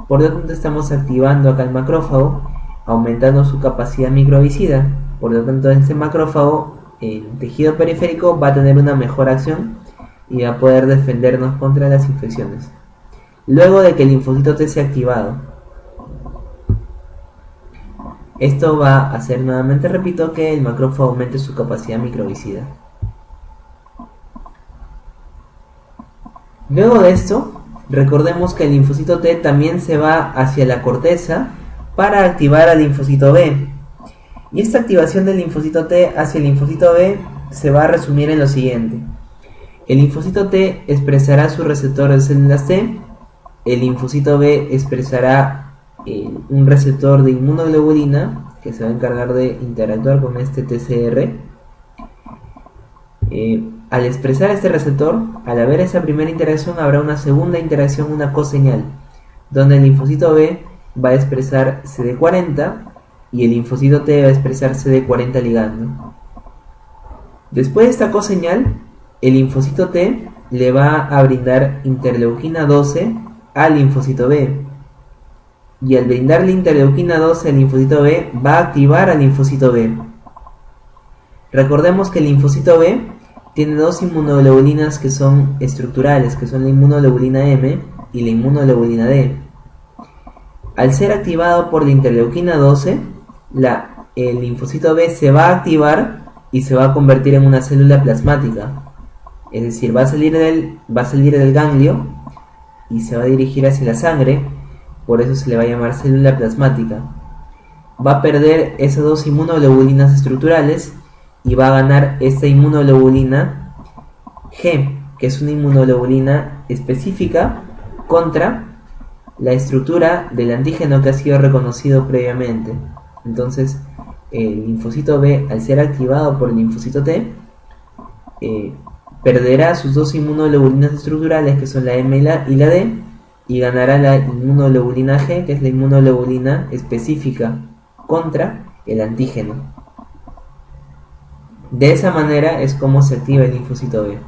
Por lo tanto estamos activando acá el macrófago, aumentando su capacidad microbicida. Por lo tanto este macrófago, el tejido periférico, va a tener una mejor acción y va a poder defendernos contra las infecciones. Luego de que el linfocito T sea activado, esto va a hacer nuevamente, repito, que el macrófago aumente su capacidad microbicida. Luego de esto, recordemos que el linfocito T también se va hacia la corteza para activar al linfocito B. Y esta activación del linfocito T hacia el linfocito B se va a resumir en lo siguiente. El linfocito T expresará su receptor de células T, el linfocito B expresará un receptor de inmunoglobulina que se va a encargar de interactuar con este TCR. Al expresar este receptor, al haber esa primera interacción, habrá una segunda interacción, una coseñal, donde el linfocito B va a expresar CD40 y el linfocito T va a expresar CD40 ligando. Después de esta coseñal, el linfocito T le va a brindar interleuquina 12 al linfocito B. Y al brindarle interleuquina 12 al linfocito B, va a activar al linfocito B. Recordemos que el linfocito B tiene dos inmunoglobulinas que son estructurales, que son la inmunoglobulina M y la inmunoglobulina D. Al ser activado por la interleuquina 12, el linfocito B se va a activar y se va a convertir en una célula plasmática. Es decir, va a salir del ganglio y se va a dirigir hacia la sangre. Por eso se le va a llamar célula plasmática. Va a perder esas dos inmunoglobulinas estructurales y va a ganar esta inmunoglobulina G, que es una inmunoglobulina específica contra la estructura del antígeno que ha sido reconocido previamente. Entonces, el linfocito B, al ser activado por el linfocito T, perderá sus dos inmunoglobulinas estructurales, que son la M y la D, y ganará la inmunoglobulina G, que es la inmunoglobulina específica contra el antígeno. De esa manera es como se activa el linfocito B.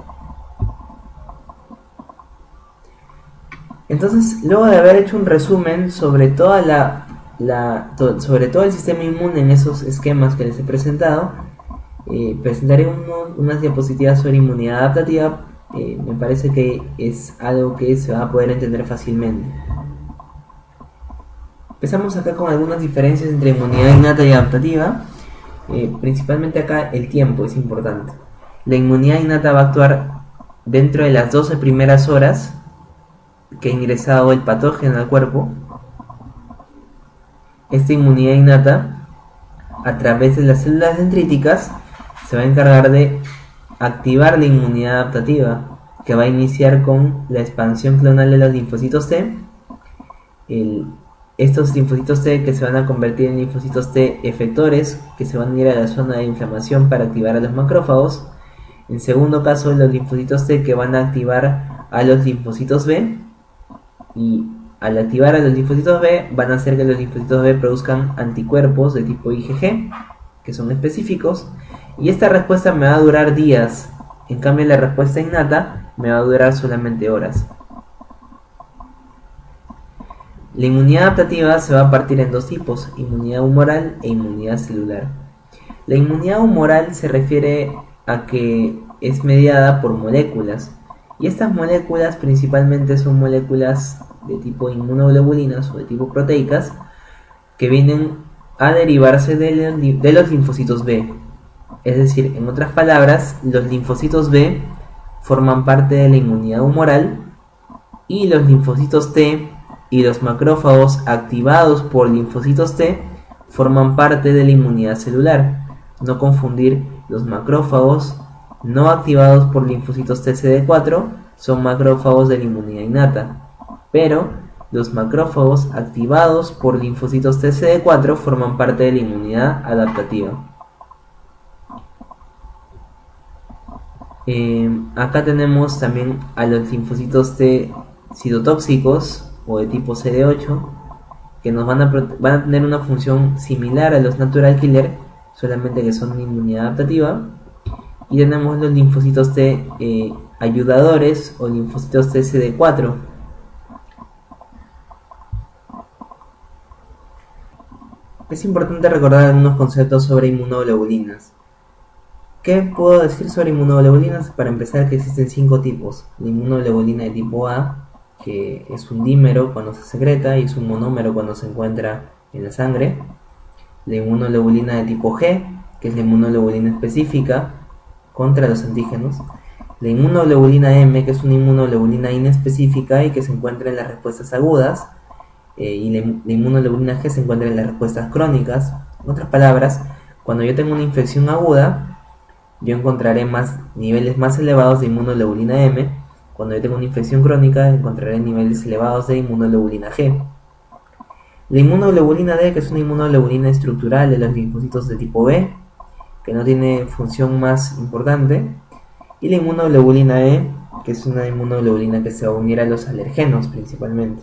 Entonces, luego de haber hecho un resumen sobre sobre todo el sistema inmune en esos esquemas que les he presentado, presentaré unas diapositivas sobre inmunidad adaptativa. Me parece que es algo que se va a poder entender fácilmente. Empezamos acá con algunas diferencias entre inmunidad innata y adaptativa. Principalmente acá el tiempo es importante. La inmunidad innata va a actuar dentro de las 12 primeras horas que ha ingresado el patógeno al cuerpo. Esta inmunidad innata, a través de las células dendríticas, se va a encargar de activar la inmunidad adaptativa, que va a iniciar con la expansión clonal de los linfocitos T. Estos linfocitos T que se van a convertir en linfocitos T efectores, que se van a ir a la zona de inflamación para activar a los macrófagos. En segundo caso, los linfocitos T que van a activar a los linfocitos B, y al activar a los linfocitos B van a hacer que los linfocitos B produzcan anticuerpos de tipo IgG, que son específicos, y esta respuesta me va a durar días. En cambio, la respuesta innata me va a durar solamente horas. La inmunidad adaptativa se va a partir en dos tipos: inmunidad humoral e inmunidad celular. La inmunidad humoral se refiere a que es mediada por moléculas, y estas moléculas principalmente son moléculas de tipo inmunoglobulinas o de tipo proteicas, que vienen a derivarse de los linfocitos B. Es decir, en otras palabras, los linfocitos B forman parte de la inmunidad humoral, y los linfocitos T y los macrófagos activados por linfocitos T forman parte de la inmunidad celular. No confundir: los macrófagos no activados por linfocitos TCD4 son macrófagos de la inmunidad innata, pero los macrófagos activados por linfocitos TCD4 forman parte de la inmunidad adaptativa. Acá tenemos también a los linfocitos T citotóxicos o de tipo CD8, que nos van a tener una función similar a los natural killer, solamente que son de inmunidad adaptativa. Y tenemos los linfocitos T ayudadores o linfocitos TCD4. Es importante recordar algunos conceptos sobre inmunoglobulinas. ¿Qué puedo decir sobre inmunoglobulinas? Para empezar, que existen 5 tipos. La inmunoglobulina de tipo A, que es un dímero cuando se secreta y es un monómero cuando se encuentra en la sangre. La inmunoglobulina de tipo G, que es la inmunoglobulina específica contra los antígenos. La inmunoglobulina M, que es una inmunoglobulina inespecífica y que se encuentra en las respuestas agudas. Y la inmunoglobulina G se encuentra en las respuestas crónicas. En otras palabras, cuando yo tengo una infección aguda, yo encontraré niveles más elevados de inmunoglobulina M. Cuando yo tengo una infección crónica, encontraré niveles elevados de inmunoglobulina G. La inmunoglobulina D, que es una inmunoglobulina estructural de los linfocitos de tipo B, que no tiene función más importante. Y la inmunoglobulina E, que es una inmunoglobulina que se va a unir a los alergenos principalmente.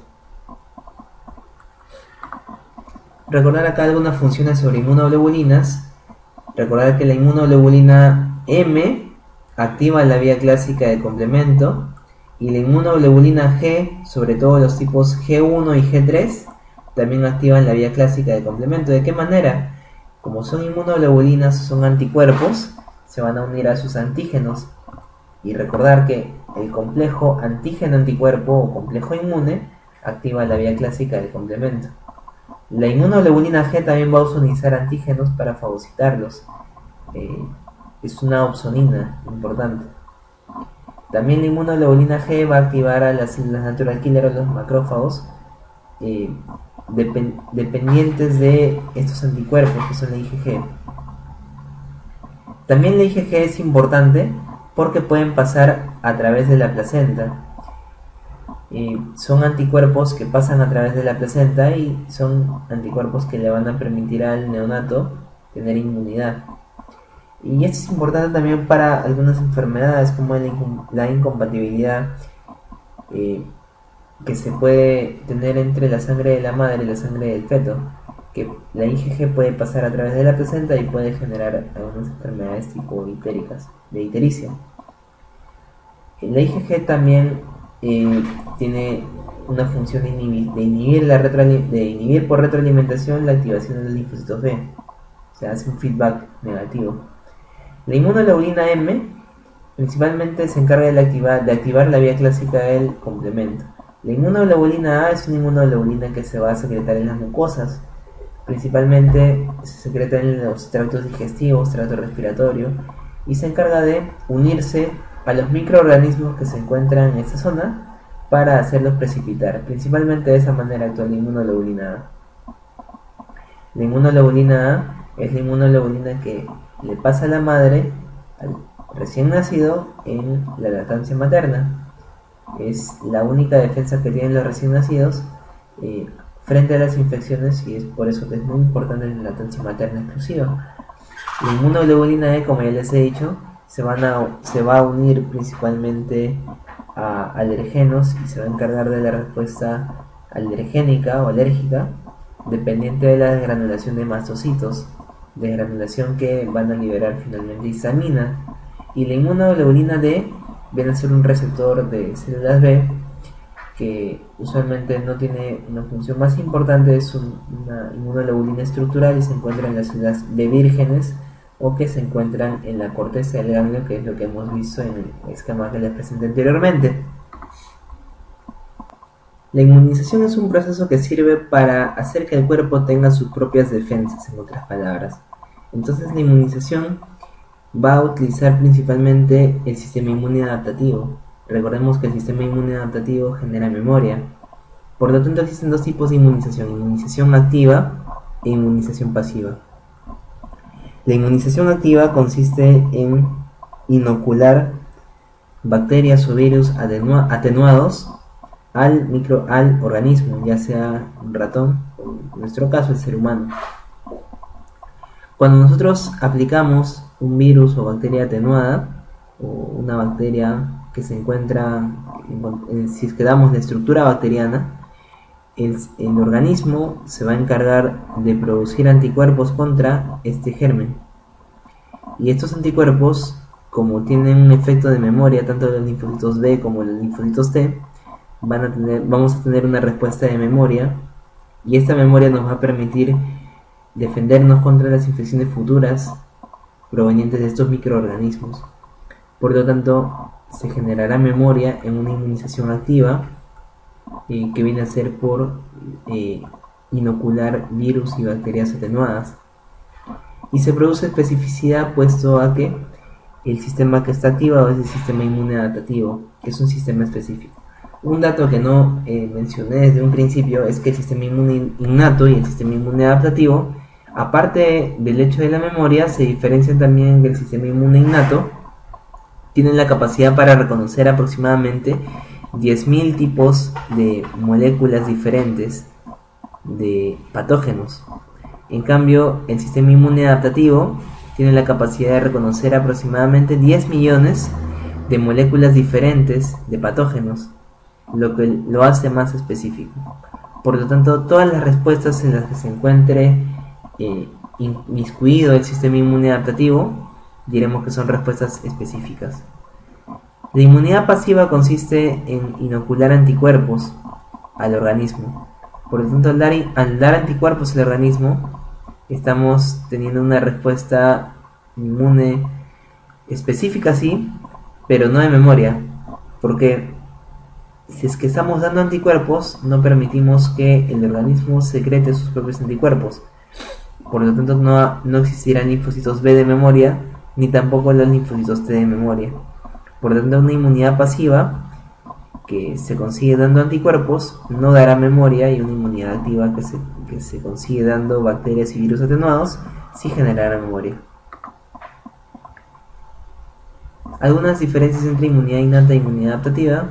Recordar acá algunas funciones sobre inmunoglobulinas. Recordar que la inmunoglobulina M activa la vía clásica de complemento, y la inmunoglobulina G, sobre todo los tipos G1 y G3, también activan la vía clásica de complemento. ¿De qué manera? Como son inmunoglobulinas, son anticuerpos, se van a unir a sus antígenos. Y recordar que el complejo antígeno-anticuerpo o complejo inmune activa la vía clásica del complemento. La inmunoglobulina G también va a ozonizar antígenos para fagocitarlos. Es una opsonina importante. También la inmunoglobulina G va a activar a las células natural killer o los macrófagos, dependientes de estos anticuerpos que son la IgG. También la IgG es importante porque pueden pasar a través de la placenta. Son anticuerpos que pasan a través de la placenta y son anticuerpos que le van a permitir al neonato tener inmunidad. Y esto es importante también para algunas enfermedades como la incompatibilidad que se puede tener entre la sangre de la madre y la sangre del feto, que la IgG puede pasar a través de la placenta y puede generar algunas enfermedades tipo ictéricas, de ictericia. La IgG también tiene una función de inhibir por retroalimentación la activación de los linfocitos B, o sea, hace un feedback negativo. La inmunoglobulina M principalmente se encarga de activar la vía clásica del complemento. La inmunoglobulina A es una inmunoglobulina que se va a secretar en las mucosas. Principalmente se secreta en los tractos digestivos, tracto respiratorio, y se encarga de unirse a los microorganismos que se encuentran en esta zona para hacerlos precipitar. Principalmente de esa manera actúa la inmunoglobulina A. La inmunoglobulina A es la inmunoglobulina que le pasa a la madre al recién nacido en la lactancia materna. Es la única defensa que tienen los recién nacidos frente a las infecciones, y es por eso que es muy importante la lactancia materna exclusiva. La inmunoglobulina E, como ya les he dicho, se va a unir principalmente a alergenos y se va a encargar de la respuesta alergénica o alérgica, dependiente de la desgranulación de mastocitos, desgranulación que van a liberar finalmente histamina. Y la inmunoglobulina D viene a ser un receptor de células B que usualmente no tiene una función más importante, es una inmunoglobulina estructural y se encuentra en las células B vírgenes o que se encuentran en la corteza del ganglio, que es lo que hemos visto en el esquema que les presenté anteriormente. La inmunización es un proceso que sirve para hacer que el cuerpo tenga sus propias defensas, en otras palabras. Entonces la inmunización va a utilizar principalmente el sistema inmune adaptativo. Recordemos que el sistema inmune adaptativo genera memoria. Por lo tanto existen dos tipos de inmunización: inmunización activa e inmunización pasiva. La inmunización activa consiste en inocular bacterias o virus atenuados al organismo, ya sea un ratón o en nuestro caso el ser humano. Cuando nosotros aplicamos un virus o bacteria atenuada o una bacteria que se encuentra, si es que damos la estructura bacteriana, el organismo se va a encargar de producir anticuerpos contra este germen. Y estos anticuerpos, como tienen un efecto de memoria, tanto los linfocitos B como los linfocitos T, vamos a tener una respuesta de memoria, y esta memoria nos va a permitir defendernos contra las infecciones futuras provenientes de estos microorganismos. Por lo tanto, se generará memoria en una inmunización activa, que viene a ser por inocular virus y bacterias atenuadas, y se produce especificidad puesto a que el sistema que está activado es el sistema inmune adaptativo, que es un sistema específico. Un dato que no mencioné desde un principio es que el sistema inmune innato y el sistema inmune adaptativo, aparte del hecho de la memoria, se diferencian también del sistema inmune innato. Tienen la capacidad para reconocer aproximadamente 10.000 tipos de moléculas diferentes de patógenos. En cambio, el sistema inmune adaptativo tiene la capacidad de reconocer aproximadamente 10 millones de moléculas diferentes de patógenos, lo que lo hace más específico. Por lo tanto, todas las respuestas en las que se encuentre inmiscuido el sistema inmune adaptativo, diremos que son respuestas específicas. La inmunidad pasiva consiste en inocular anticuerpos al organismo. Por lo tanto, al dar anticuerpos al organismo, estamos teniendo una respuesta inmune específica, sí, pero no de memoria, porque si es que estamos dando anticuerpos, no permitimos que el organismo secrete sus propios anticuerpos. Por lo tanto, no existirán linfocitos B de memoria, ni tampoco los linfocitos T de memoria. Por lo tanto, una inmunidad pasiva que se consigue dando anticuerpos no dará memoria, y una inmunidad activa que se consigue dando bacterias y virus atenuados sí generará memoria. Algunas diferencias entre inmunidad innata e inmunidad adaptativa: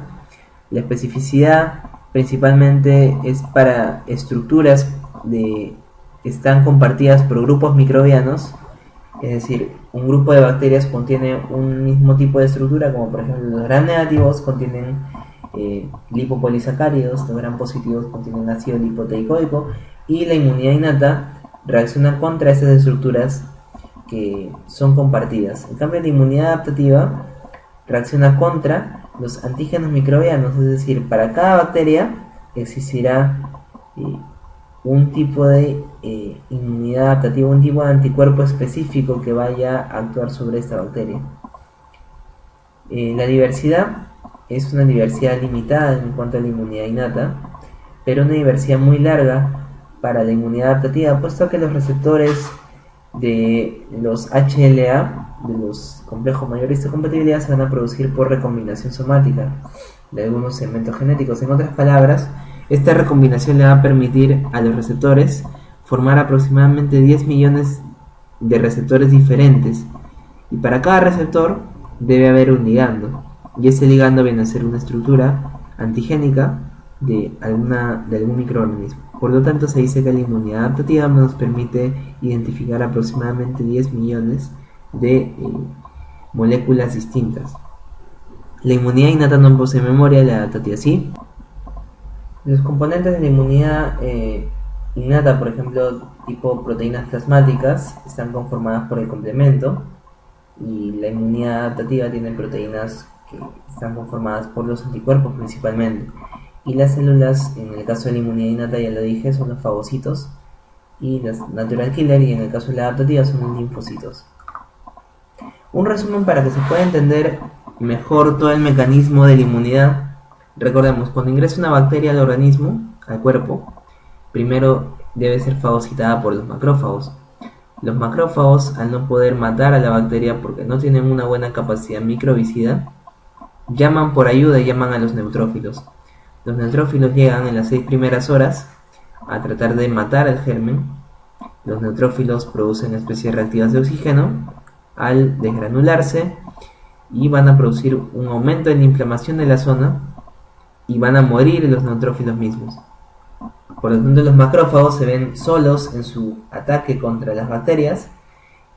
la especificidad principalmente es para estructuras que están compartidas por grupos microbianos, es decir, un grupo de bacterias contiene un mismo tipo de estructura, como por ejemplo los gram negativos contienen lipopolisacáridos, los gram positivos contienen ácido lipoteicoico, y la inmunidad innata reacciona contra esas estructuras que son compartidas. En cambio, la inmunidad adaptativa reacciona contra los antígenos microbianos, es decir, para cada bacteria existirá un tipo de inmunidad adaptativa, un tipo de anticuerpo específico que vaya a actuar sobre esta bacteria. La diversidad es una diversidad limitada en cuanto a la inmunidad innata, pero una diversidad muy larga para la inmunidad adaptativa, puesto que los receptores de los HLA, de los complejos mayores de compatibilidad, se van a producir por recombinación somática de algunos segmentos genéticos. En otras palabras, esta recombinación le va a permitir a los receptores formar aproximadamente 10 millones de receptores diferentes, y para cada receptor debe haber un ligando, y ese ligando viene a ser una estructura antigénica de algún microorganismo. Por lo tanto, se dice que la inmunidad adaptativa nos permite identificar aproximadamente 10 millones de moléculas distintas. La inmunidad innata no posee memoria, la adaptativa sí. Los componentes de la inmunidad innata, por ejemplo, tipo proteínas plasmáticas, están conformadas por el complemento, y la inmunidad adaptativa tiene proteínas que están conformadas por los anticuerpos principalmente. Y las células, en el caso de la inmunidad innata, ya lo dije, son los fagocitos y los natural killer, y en el caso de la adaptativa son los linfocitos. Un resumen para que se pueda entender mejor todo el mecanismo de la inmunidad. Recordemos, cuando ingresa una bacteria al organismo, al cuerpo, primero debe ser fagocitada por los macrófagos. Los macrófagos, al no poder matar a la bacteria porque no tienen una buena capacidad microbicida, llaman por ayuda y llaman a los neutrófilos. Los neutrófilos llegan en las 6 primeras horas a tratar de matar al germen. Los neutrófilos producen especies reactivas de oxígeno al desgranularse y van a producir un aumento en la inflamación de la zona y van a morir los neutrófilos mismos. Por lo tanto, los macrófagos se ven solos en su ataque contra las bacterias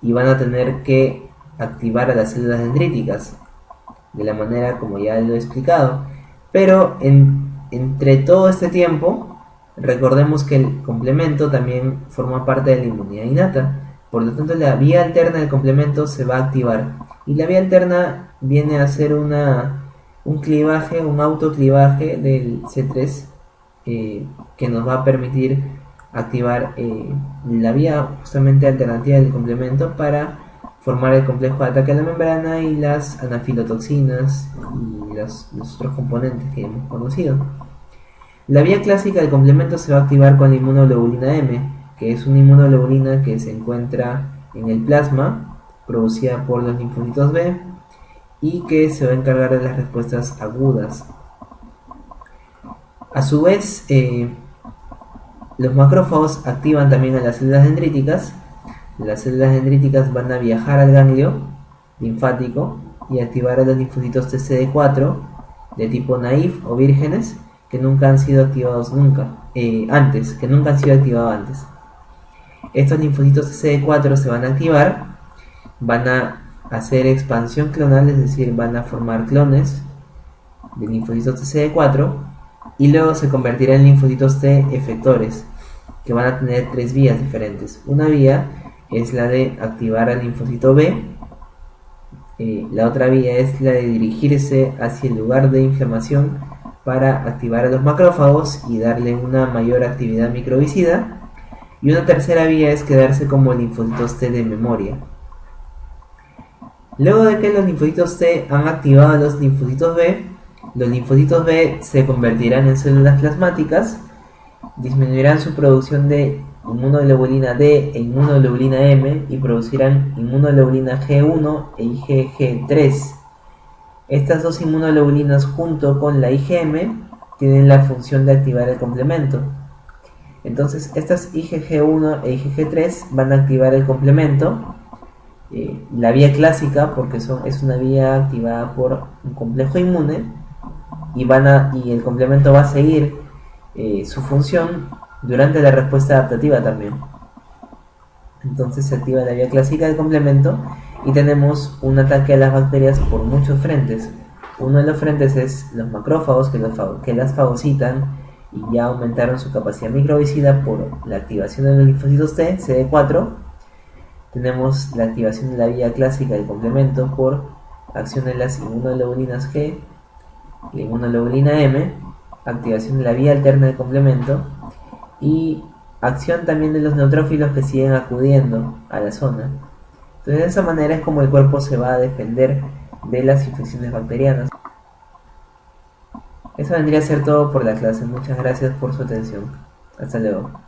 y van a tener que activar a las células dendríticas de la manera como ya lo he explicado. Pero entre todo este tiempo, recordemos que el complemento también forma parte de la inmunidad innata. Por lo tanto, la vía alterna del complemento se va a activar. Y la vía alterna viene a ser un clivaje, un autoclivaje del C3, que nos va a permitir activar la vía justamente alternativa del complemento para formar el complejo de ataque a la membrana y las anafilotoxinas y los otros componentes que hemos conocido. La vía clásica del complemento se va a activar con la inmunoglobulina M, que es una inmunoglobulina que se encuentra en el plasma, producida por los linfocitos B, y que se va a encargar de las respuestas agudas. A su vez, los macrófagos activan también a las células dendríticas. Las células dendríticas van a viajar al ganglio linfático y activar a los linfocitos TCD4 de tipo naïf o vírgenes que nunca han sido activados antes. Estos linfocitos TCD4 se van a activar, van a hacer expansión clonal, es decir, van a formar clones de linfocitos TCD4 y luego se convertirán en linfocitos T efectores, que van a tener 3 vías diferentes. Una vía es la de activar al linfocito B, la otra vía es la de dirigirse hacia el lugar de inflamación para activar a los macrófagos y darle una mayor actividad microbicida, y una tercera vía es quedarse como linfocitos T de memoria. Luego de que los linfocitos T han activado a los linfocitos B, los linfocitos B se convertirán en células plasmáticas, disminuirán su producción de inmunoglobulina D e inmunoglobulina M y producirán inmunoglobulina G1 e IgG3. Estas dos inmunoglobulinas junto con la IgM tienen la función de activar el complemento. Entonces estas IgG1 e IgG3 van a activar el complemento, la vía clásica, porque es una vía activada por un complejo inmune, y el complemento va a seguir su función durante la respuesta adaptativa también. Entonces se activa la vía clásica del complemento y tenemos un ataque a las bacterias por muchos frentes. Uno de los frentes es los macrófagos que las fagocitan y ya aumentaron su capacidad microbicida por la activación de los linfocitos T, CD4. Tenemos la activación de la vía clásica del complemento por acción de las inmunoglobulinas G, la inmunoglobulina M, activación de la vía alterna del complemento y acción también de los neutrófilos que siguen acudiendo a la zona. Entonces de esa manera es como el cuerpo se va a defender de las infecciones bacterianas. Eso vendría a ser todo por la clase. Muchas gracias por su atención. Hasta luego.